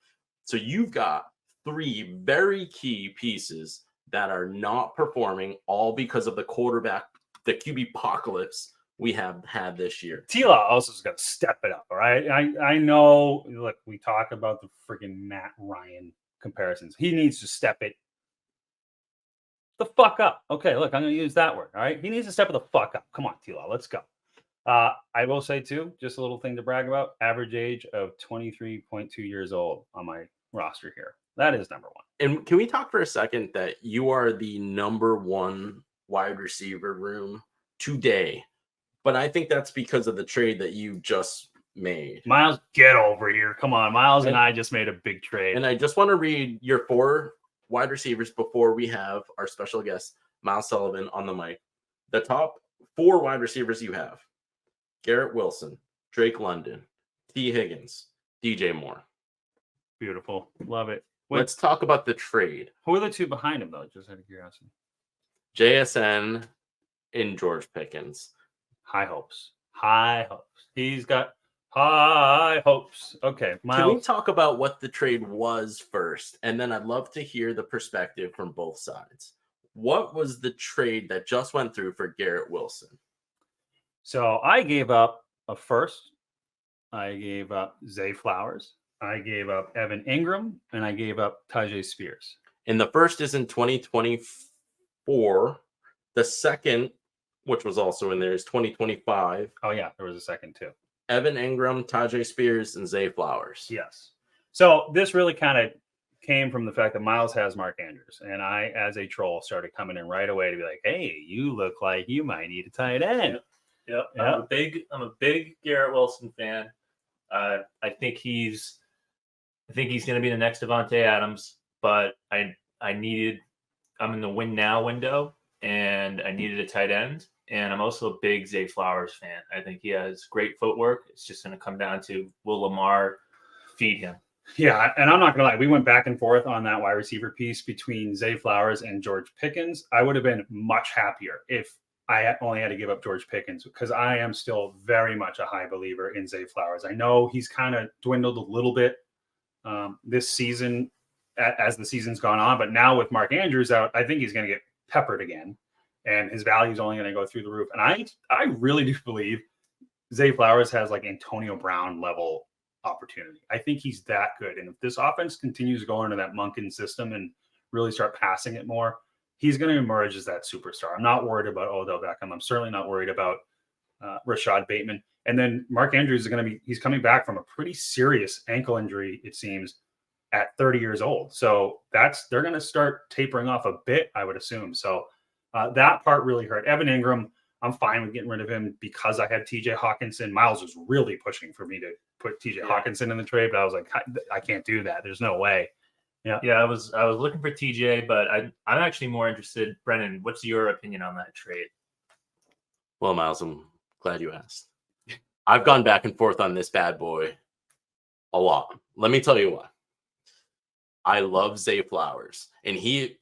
So you've got 3 very key pieces that are not performing, all because of the quarterback, the QB apocalypse we have had this year. Tila also has got to step it up, all right? I know, look, we talk about the freaking Matt Ryan comparisons. He needs to step it the fuck up. Okay, look, I'm going to use that word, all right? He needs to step it the fuck up. Come on, Tila, let's go. I will say, too, just a little thing to brag about, average age of 23.2 years old on my roster here. That is number 1. And can we talk for a second that you are the number 1 wide receiver room today? But I think that's because of the trade that you just made. Miles, get over here. Come on. Miles and I just made a big trade. And I just want to read your 4 wide receivers before we have our special guest, Miles Sullivan, on the mic. The top 4 wide receivers you have: Garrett Wilson, Drake London, T. Higgins, DJ Moore. Beautiful. Love it. Let's talk about the trade. Who are the 2 behind him, though? Just out of curiosity. JSN and George Pickens. High hopes. He's got high hopes. Okay, Miles. Can we talk about what the trade was first? And then I'd love to hear the perspective from both sides. What was the trade that just went through for Garrett Wilson? So I gave up a first. I gave up Zay Flowers. I gave up Evan Ingram. And I gave up Tyjae Spears. And the first is in 2024. The second, which was also in there, is 2025. Oh, yeah. There was a second, too. Evan Ingram, Tyjae Spears, and Zay Flowers. Yes. So this really kind of came from the fact that Miles has Mark Andrews, and I, as a troll, started coming in right away to be like, "Hey, you look like you might need a tight end." Yep. Yeah. I'm a big Garrett Wilson fan. I think he's going to be the next Devontae Adams, but I'm in the win now window, and I needed a tight end. And I'm also a big Zay Flowers fan. I think he has great footwork. It's just going to come down to, will Lamar feed him? Yeah, and I'm not gonna lie, we went back and forth on that wide receiver piece between Zay Flowers and George Pickens. I would have been much happier if I only had to give up George Pickens, because I am still very much a high believer in Zay Flowers. I know he's kind of dwindled a little bit this season as the season's gone on, but now with Mark Andrews out, I think he's going to get peppered again, and his value is only going to go through the roof. And I really do believe Zay Flowers has like Antonio Brown level opportunity. I think he's that good. And if this offense continues to go into that Monken system and really start passing it more, he's going to emerge as that superstar. I'm not worried about Odell Beckham. I'm certainly not worried about Rashad Bateman. And then Mark Andrews he's coming back from a pretty serious ankle injury, it seems, at 30 years old. So they're going to start tapering off a bit, I would assume. So that part really hurt. Evan Ingram, I'm fine with getting rid of him because I had TJ Hawkinson. Miles was really pushing for me to put TJ Hawkinson in the trade, but I was like, I can't do that. There's no way. Yeah, I was looking for TJ, but I'm actually more interested. Brennan, what's your opinion on that trade? Well, Miles, I'm glad you asked. I've gone back and forth on this bad boy a lot. Let me tell you why. I love Zay Flowers, and he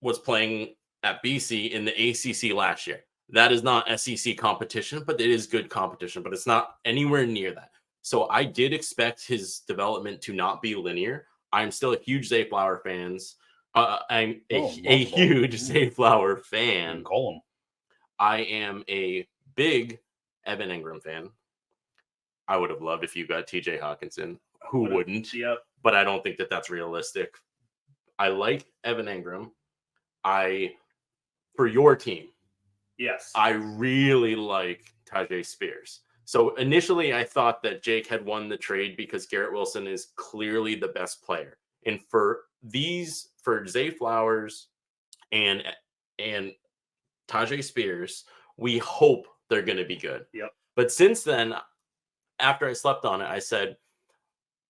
was playing at BC in the ACC last year. That is not SEC competition, but it is good competition, but it's not anywhere near that. So I did expect his development to not be linear. I'm still a huge Zay Flower fans. I'm a huge Zay Flower fan. Call him. I am a big Evan Ingram fan. I would have loved if you got TJ Hawkinson. Who wouldn't? Yep. But I don't think that that's realistic. I like Evan Ingram. For your team, yes, I really like Tajay Spears. So initially, I thought that Jake had won the trade because Garrett Wilson is clearly the best player. And for Zay Flowers and Tajay Spears, we hope they're going to be good. Yep. But since then, after I slept on it, I said,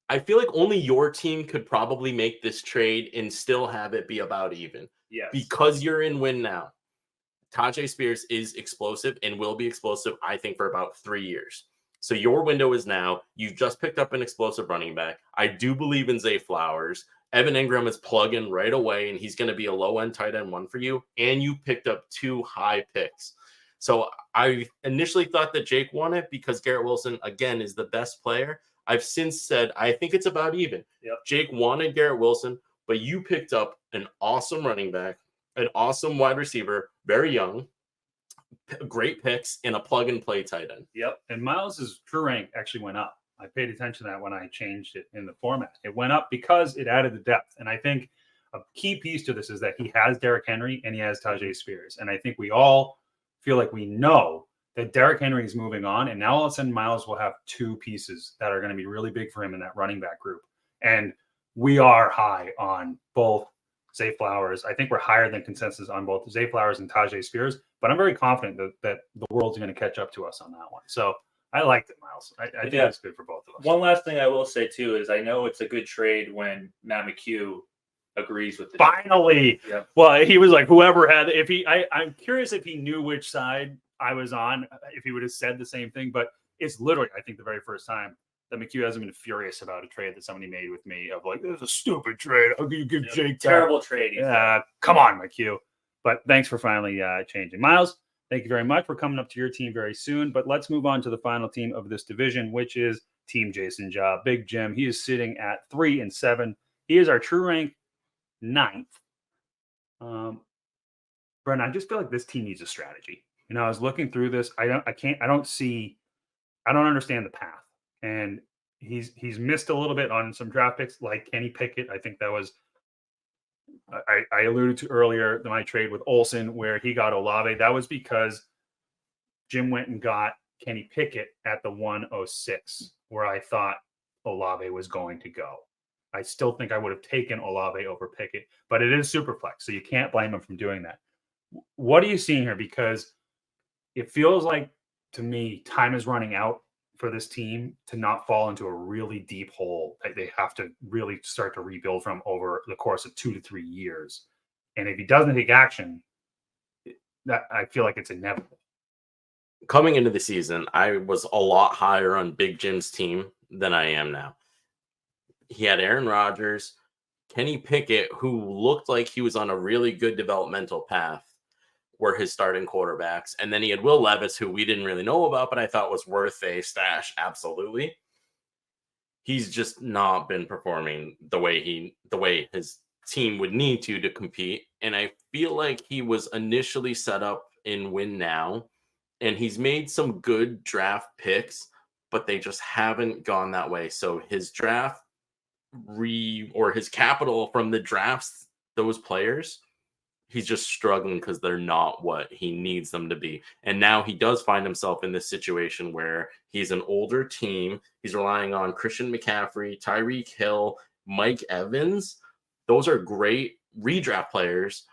I feel like only your team could probably make this trade and still have it be about even. Yes. Because you're in win now. Tajay Spears is explosive and will be explosive, I think, for about 3 years. So your window is now. You've just picked up an explosive running back. I do believe in Zay Flowers. Evan Ingram is plug-in right away, and he's going to be a low-end tight end one for you. And you picked up 2 high picks. So I initially thought that Jake won it because Garrett Wilson, again, is the best player. I've since said I think it's about even. Yep. Jake wanted Garrett Wilson, but you picked up an awesome running back, an awesome wide receiver, very young, great picks, and a plug-and-play tight end. Yep. And Miles's true rank actually went up. I paid attention to that when I changed it in the format. It went up because it added the depth. And I think a key piece to this is that he has Derrick Henry and he has Tajay Spears. And I think we all feel like we know that Derrick Henry is moving on. And now all of a sudden, Miles will have 2 pieces that are going to be really big for him in that running back group. And we are high on both Zay Flowers. I think we're higher than consensus on both Zay Flowers and Tajay Spears, but I'm very confident that the world's going to catch up to us on that one. So I liked it, Miles. I think that's good for both of us. One last thing I will say, too, is I know it's a good trade when Matt McHugh agrees with the Finally. Yep. Well, he was like, whoever had, I'm curious if he knew which side I was on, if he would have said the same thing, but it's literally, I think, the very first time that McHugh hasn't been furious about a trade that somebody made with me of like, this is a stupid trade. How can you give Jake terrible trade? Come on, McHugh. But thanks for finally changing. Miles, thank you very much. We're coming up to your team very soon, but let's move on to the final team of this division, which is Team Jason Job. Big Jim, he is sitting at 3-7. He is our true rank 9th. Brennan, I just feel like this team needs a strategy. You know, I was looking through this. I don't understand the path. And he's missed a little bit on some draft picks like Kenny Pickett. I think that was I alluded to earlier my trade with Olsen where he got Olave. That was because Jim went and got Kenny Pickett at the 106 where I thought Olave was going to go. I still think I would have taken Olave over Pickett, but it is super flex, so you can't blame him from doing that. What are you seeing here? Because it feels like, to me, time is running out for this team to not fall into a really deep hole that they have to really start to rebuild from over the course of 2 to 3 years. And if he doesn't take action, that I feel like it's inevitable. Coming into the season, I was a lot higher on Big Jim's team than I am now. He had Aaron Rodgers, Kenny Pickett, who looked like he was on a really good developmental path, were his starting quarterbacks. And then he had Will Levis, who we didn't really know about, but I thought was worth a stash. Absolutely. He's just not been performing the way his team would need to compete. And I feel like he was initially set up in win now, and he's made some good draft picks, but they just haven't gone that way. So his draft or his capital from the drafts, those players, he's just struggling because they're not what he needs them to be. And now he does find himself in this situation where he's an older team. He's relying on Christian McCaffrey, Tyreek Hill, Mike Evans. Those are great redraft players,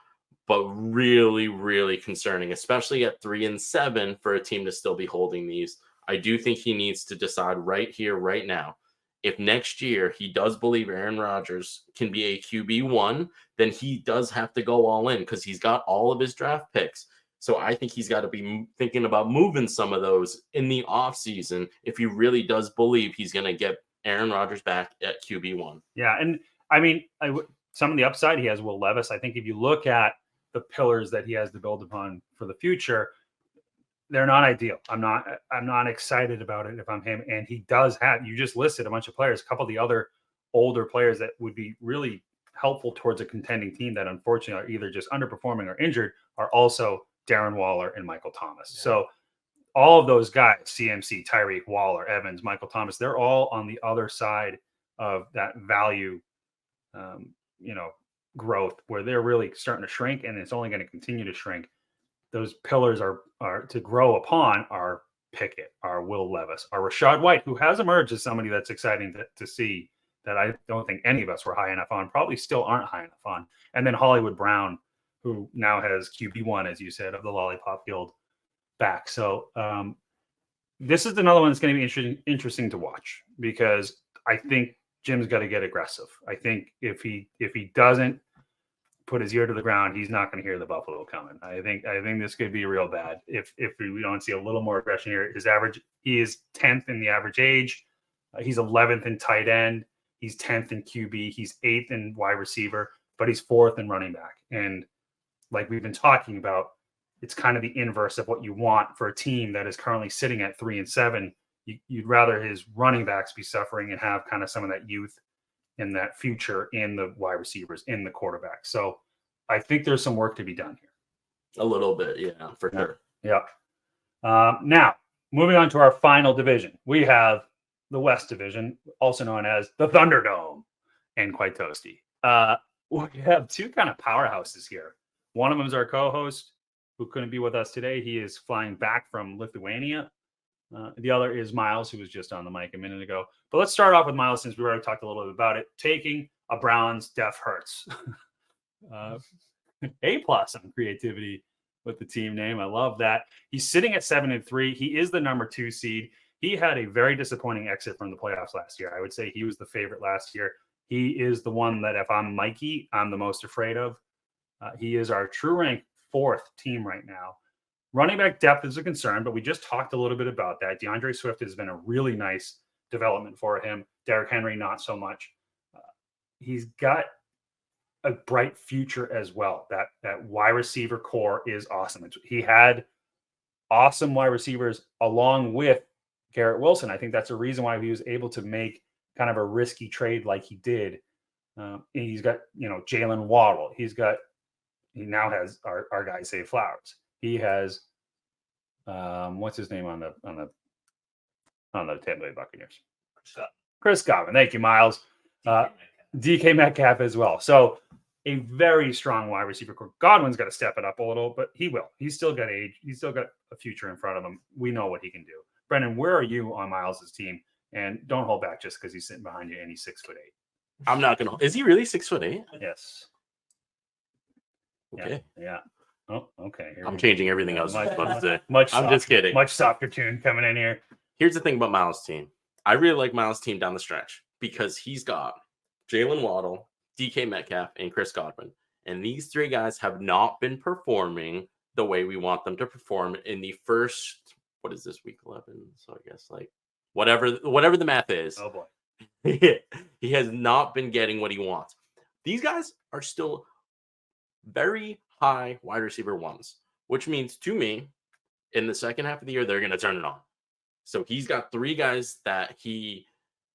but really, really concerning, especially at 3 and 7 for a team to still be holding these. I do think he needs to decide right here, right now. If next year he does believe Aaron Rodgers can be a QB1, then he does have to go all in because he's got all of his draft picks. So I think he's got to be thinking about moving some of those in the offseason if he really does believe he's going to get Aaron Rodgers back at QB1. Yeah, and I mean, some of the upside, he has Will Levis. I think if you look at the pillars that he has to build upon for the future, they're not ideal. I'm not excited about it if I'm him. And he does have, you just listed a bunch of players, a couple of the other older players that would be really helpful towards a contending team that unfortunately are either just underperforming or injured, are also Darren Waller and Michael Thomas. Yeah. So all of those guys, CMC, Tyreek, Waller, Evans, Michael Thomas, they're all on the other side of that value, growth where they're really starting to shrink, and it's only going to continue to shrink. Those pillars are to grow upon are Pickett, are Will Levis, are Rachaad White, who has emerged as somebody that's exciting to see, that I don't think any of us were high enough on, probably still aren't high enough on. And then Hollywood Brown, who now has QB1, as you said, of the Lollipop Field back. So this is another one that's going to be interesting to watch, because I think Jim's got to get aggressive. I think if he doesn't put his ear to the ground, he's not going to hear the Buffalo coming. I think this could be real bad if we don't see a little more aggression here. He is 10th in the average age. He's 11th in tight end. He's 10th in QB. He's 8th in wide receiver, but he's 4th in running back. And like we've been talking about, it's kind of the inverse of what you want for a team that is currently sitting at 3 and 7. You'd rather his running backs be suffering and have kind of some of that youth in that future in the wide receivers, in the quarterback. So I think there's some work to be done here. A little bit, yeah, for sure. Yeah. Now, moving on to our final division, we have the West Division, also known as the Thunderdome, and quite toasty. We have two kind of powerhouses here. One of them is our co-host, who couldn't be with us today. He is flying back from Lithuania. The other is Miles, who was just on the mic a minute ago. But let's start off with Miles, since we already talked a little bit about it. Taking a Browns Def Hurts. A+ on creativity with the team name. I love that. He's sitting at 7-3. He is the number 2 seed. He had a very disappointing exit from the playoffs last year. I would say he was the favorite last year. He is the one that, if I'm Mikey, I'm the most afraid of. He is our true rank 4th team right now. Running back depth is a concern, but we just talked a little bit about that. DeAndre Swift has been a really nice development for him. Derrick Henry, not so much. He's got a bright future as well. That wide receiver core is awesome. He had awesome wide receivers along with Garrett Wilson. I think that's a reason why he was able to make kind of a risky trade like he did. He's got, Jalen Waddle. He now has our guy Zay Flowers. He has what's his name on the Tampa Bay Buccaneers? Chris Godwin. Thank you, Miles. DK Metcalf as well. So a very strong wide receiver core. Godwin's got to step it up a little, but he will. He's still got age. He's still got a future in front of him. We know what he can do. Brendan, where are you on Miles's team? And don't hold back just because he's sitting behind you and he's 6'8". I'm not gonna. Is he really 6'8"? Yes. Okay, Yeah. Oh, okay. Here I'm we go. changing everything I was Much- about to say. Much I'm just kidding. Much softer tune coming in here. Here's the thing about Miles' team. I really like Miles' team down the stretch because he's got Jalen Waddle, DK Metcalf, and Chris Godwin. And these three guys have not been performing the way we want them to perform in the first, what is this, week 11? So I guess like whatever the math is. Oh boy. He has not been getting what he wants. These guys are still very high wide receiver ones, which means to me, in the second half of the year, they're going to turn it on. So he's got three guys that he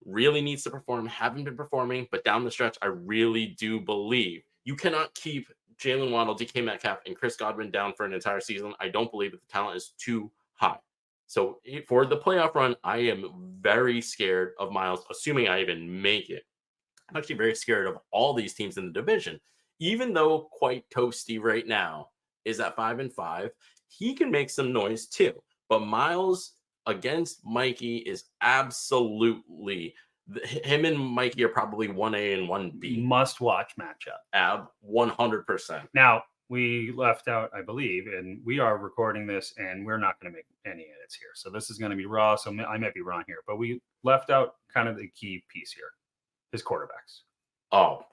really needs to perform, haven't been performing, but down the stretch, I really do believe you cannot keep Jalen Waddle, DK Metcalf, and Chris Godwin down for an entire season. I don't believe that the talent is too high. So for the playoff run, I am very scared of Miles, assuming I even make it. I'm actually very scared of all these teams in the division. Even though quite toasty right now is at 5-5, he can make some noise too. But Miles against Mikey is absolutely, him and Mikey are probably 1A and 1B. Must watch matchup. 100%. Now, we left out, I believe, and we are recording this, and we're not going to make any edits here. So this is going to be raw. So I might be wrong here, but we left out kind of the key piece here: his quarterbacks. Oh,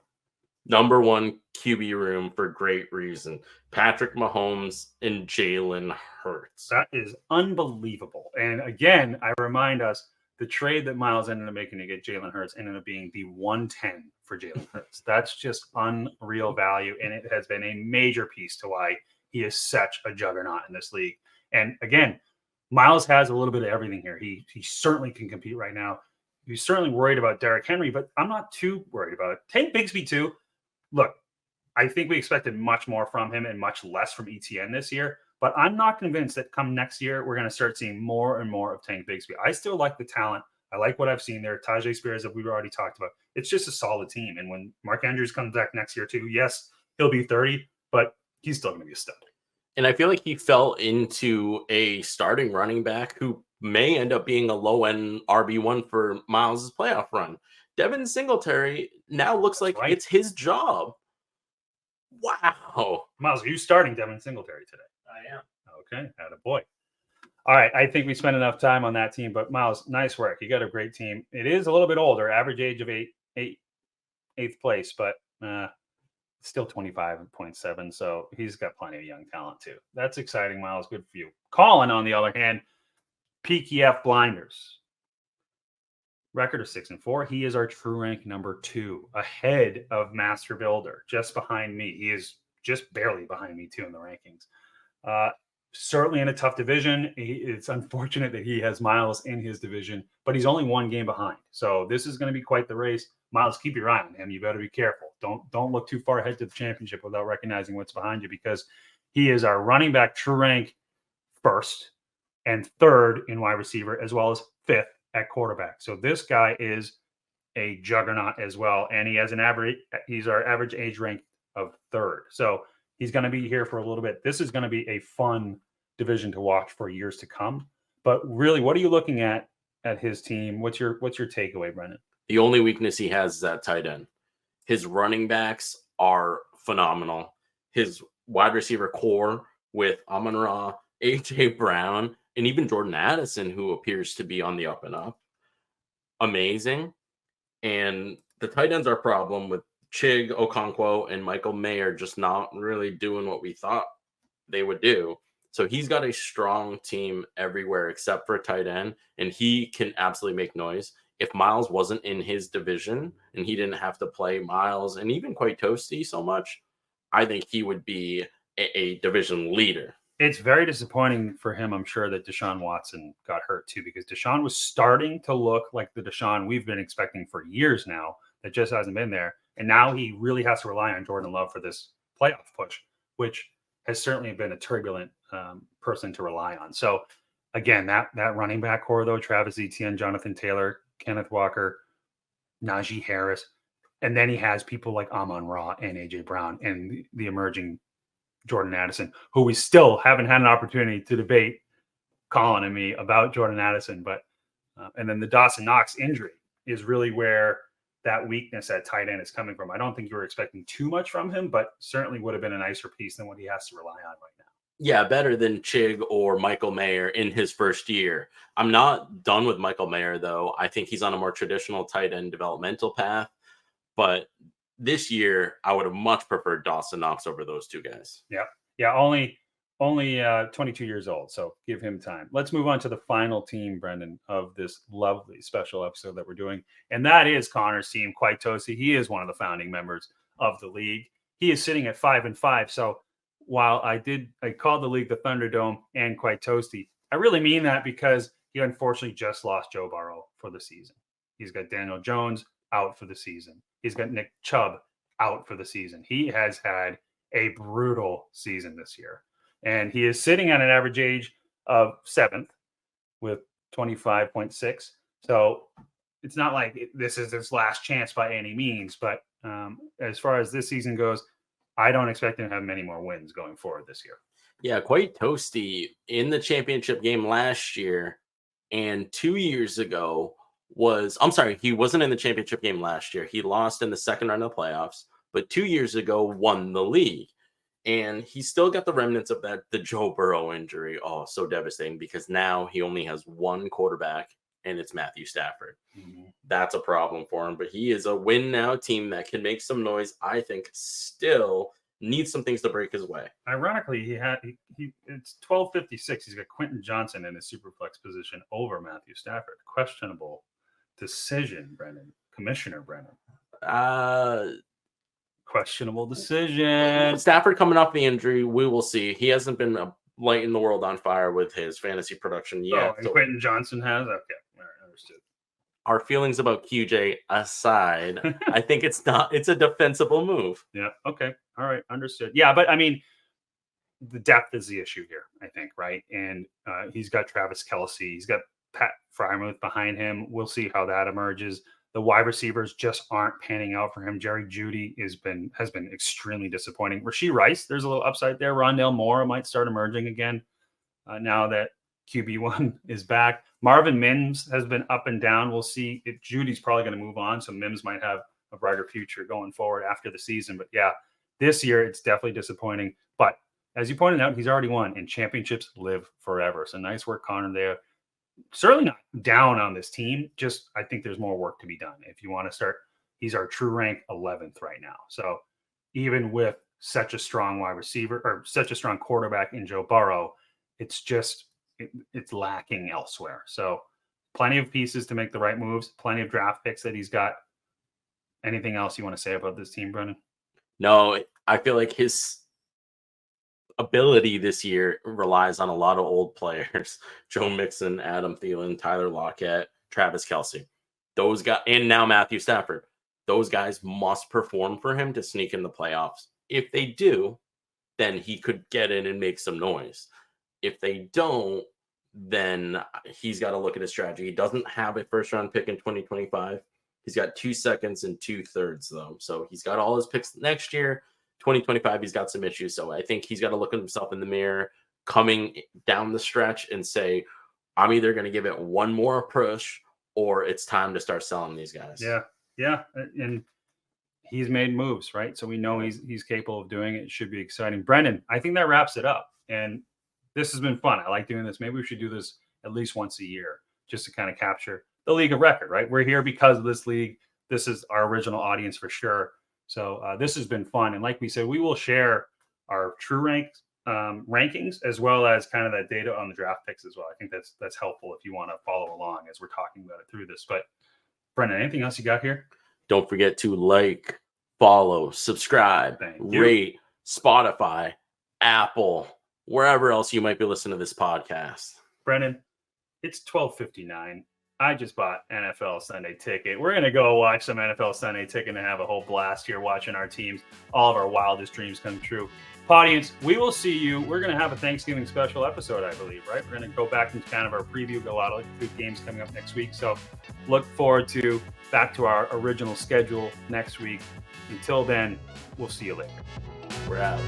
number one QB room for great reason. Patrick Mahomes and Jalen Hurts. That is unbelievable. And again, I remind us the trade that Miles ended up making to get Jalen Hurts ended up being the 110 for Jalen Hurts. That's just unreal value. And it has been a major piece to why he is such a juggernaut in this league. And again, Miles has a little bit of everything here. He certainly can compete right now. He's certainly worried about Derrick Henry, but I'm not too worried about it. Tank Bigsby too. Look, I think we expected much more from him and much less from ETN this year, but I'm not convinced that come next year, we're going to start seeing more and more of Tank Bigsby. I still like the talent. I like what I've seen there. Tajay Spears, that we've already talked about. It's just a solid team. And when Mark Andrews comes back next year too, yes, he'll be 30, but he's still going to be a stud. And I feel like he fell into a starting running back who may end up being a low-end RB1 for Miles' playoff run. Devin Singletary now looks like right. It's his job. Wow. Miles, are you starting Devin Singletary today? I am. Okay, attaboy. All right, I think we spent enough time on that team, but Miles, nice work. You got a great team. It is a little bit older, average age of eighth place, but still 25.7, so he's got plenty of young talent too. That's exciting, Miles. Good for you. Colin, on the other hand, PKF Blinders. Record of 6-4. He is our true rank number 2, ahead of Master Builder, just behind me. He is just barely behind me too in the rankings. Certainly in a tough division. It's unfortunate that he has Miles in his division, but he's only one game behind. So this is going to be quite the race. Miles, keep your eye on him. You better be careful. Don't look too far ahead to the championship without recognizing what's behind you, because he is our running back true rank 1st and 3rd in wide receiver, as well as 5th at quarterback. So this guy is a juggernaut as well. And he's our average age rank of 3rd. So he's going to be here for a little bit. This is going to be a fun division to watch for years to come. But really, what are you looking at his team? What's your takeaway, Brendan? The only weakness he has is at tight end. His running backs are phenomenal. His wide receiver core with Amon-Ra, AJ Brown, and even Jordan Addison, who appears to be on the up and up. Amazing. And the tight ends are a problem with Chig Okonkwo and Michael Mayer just not really doing what we thought they would do. So he's got a strong team everywhere except for a tight end, and he can absolutely make noise. If Miles wasn't in his division and he didn't have to play Miles and even quite toasty so much, I think he would be a division leader. It's very disappointing for him, I'm sure, that Deshaun Watson got hurt too, because Deshaun was starting to look like the Deshaun we've been expecting for years now that just hasn't been there. And now he really has to rely on Jordan Love for this playoff push, which has certainly been a turbulent person to rely on. So again, that running back core though, Travis Etienne, Jonathan Taylor, Kenneth Walker, Najee Harris, and then he has people like Amon-Ra and AJ Brown and the emerging Jordan Addison, who we still haven't had an opportunity to debate, Colin and me, about Jordan Addison. But and then the Dawson Knox injury is really where that weakness at tight end is coming from. I don't think you were expecting too much from him, but certainly would have been a nicer piece than what he has to rely on right now. Yeah, better than Chig or Michael Mayer in his first year. I'm not done with Michael Mayer, though. I think he's on a more traditional tight end developmental path. But this year, I would have much preferred Dawson Knox over those two guys. Yeah, only 22 years old, so give him time. Let's move on to the final team, Brendan, of this lovely special episode that we're doing, and that is Connor's team, Quaitosi. He is one of the founding members of the league. He is sitting at 5-5. So while I called the league the Thunderdome and Quaitosi, I really mean that because he unfortunately just lost Joe Burrow for the season. He's got Daniel Jones out for the season. He's got Nick Chubb out for the season. He has had a brutal season this year. And he is sitting at an average age of 7th with 25.6. So it's not like this is his last chance by any means. But as far as this season goes, I don't expect him to have many more wins going forward this year. Yeah, quite toasty in the championship game last year and 2 years ago he wasn't in the championship game last year. He lost in the second round of the playoffs, but 2 years ago won the league. And he still got the remnants of the Joe Burrow injury. Oh, so devastating because now he only has one quarterback and it's Matthew Stafford. Mm-hmm. That's a problem for him, but he is a win now team that can make some noise. I think still needs some things to break his way. Ironically, it's 12:56. He's got Quentin Johnson in his superflex position over Matthew Stafford. Questionable decision, Brendan. Commissioner Brennan. Questionable decision. Stafford coming off the injury, we will see. He hasn't been lighting the world on fire with his fantasy production yet. Oh, and Quentin Johnson has? Okay, all right, understood. Our feelings about QJ aside, I think it's a defensible move. Yeah, okay. All right, understood. Yeah, but I mean, the depth is the issue here, I think, right? And he's got Travis Kelce. He's got Pat Freiermuth behind him. We'll see how that emerges. The wide receivers just aren't panning out for him. Jerry Jeudy has been extremely disappointing. Rashee Rice, there's a little upside there. Rondale Moore might start emerging again now that QB1 is back. Marvin Mims has been up and down. We'll see if Judy's probably going to move on, so Mims might have a brighter future going forward after the season. But yeah, this year it's definitely disappointing. But as you pointed out, he's already won, and championships live forever. So nice work, Connor, there. Certainly not down on this team. Just I think there's more work to be done. If you want to start, he's our true rank 11th right now. So even with such a strong wide receiver or such a strong quarterback in Joe Burrow, it's lacking elsewhere. So plenty of pieces to make the right moves, plenty of draft picks that he's got. Anything else you want to say about this team, Brendan? No, I feel like his ability this year relies on a lot of old players. Joe Mixon, Adam Thielen, Tyler Lockett, Travis Kelce. Those guys, and now Matthew Stafford. Those guys must perform for him to sneak in the playoffs. If they do, then he could get in and make some noise. If they don't, then he's got to look at his strategy. He doesn't have a first-round pick in 2025. He's got 2 seconds and 2/3, though. So he's got all his picks next year. 2025, he's got some issues. So I think he's got to look at himself in the mirror coming down the stretch and say, I'm either going to give it one more push or it's time to start selling these guys. Yeah. And he's made moves, right? So we know he's capable of doing it. It should be exciting. Brendan, I think that wraps it up. And this has been fun. I like doing this. Maybe we should do this at least once a year just to kind of capture the league of record, right? We're here because of this league. This is our original audience for sure. So this has been fun. And like we said, we will share our true rankings as well as kind of that data on the draft picks as well. I think that's helpful if you want to follow along as we're talking about it through this. But Brendan, anything else you got here? Don't forget to like, follow, subscribe, rate, Spotify, Apple, wherever else you might be listening to this podcast. Brendan, it's 12:59. I just bought NFL Sunday Ticket. We're going to go watch some NFL Sunday Ticket and have a whole blast here watching our teams, all of our wildest dreams come true. Audience, we will see you. We're going to have a Thanksgiving special episode, I believe, right? We're going to go back into kind of our preview, got a lot of good games coming up next week. So look forward to back to our original schedule next week. Until then, we'll see you later. We're out.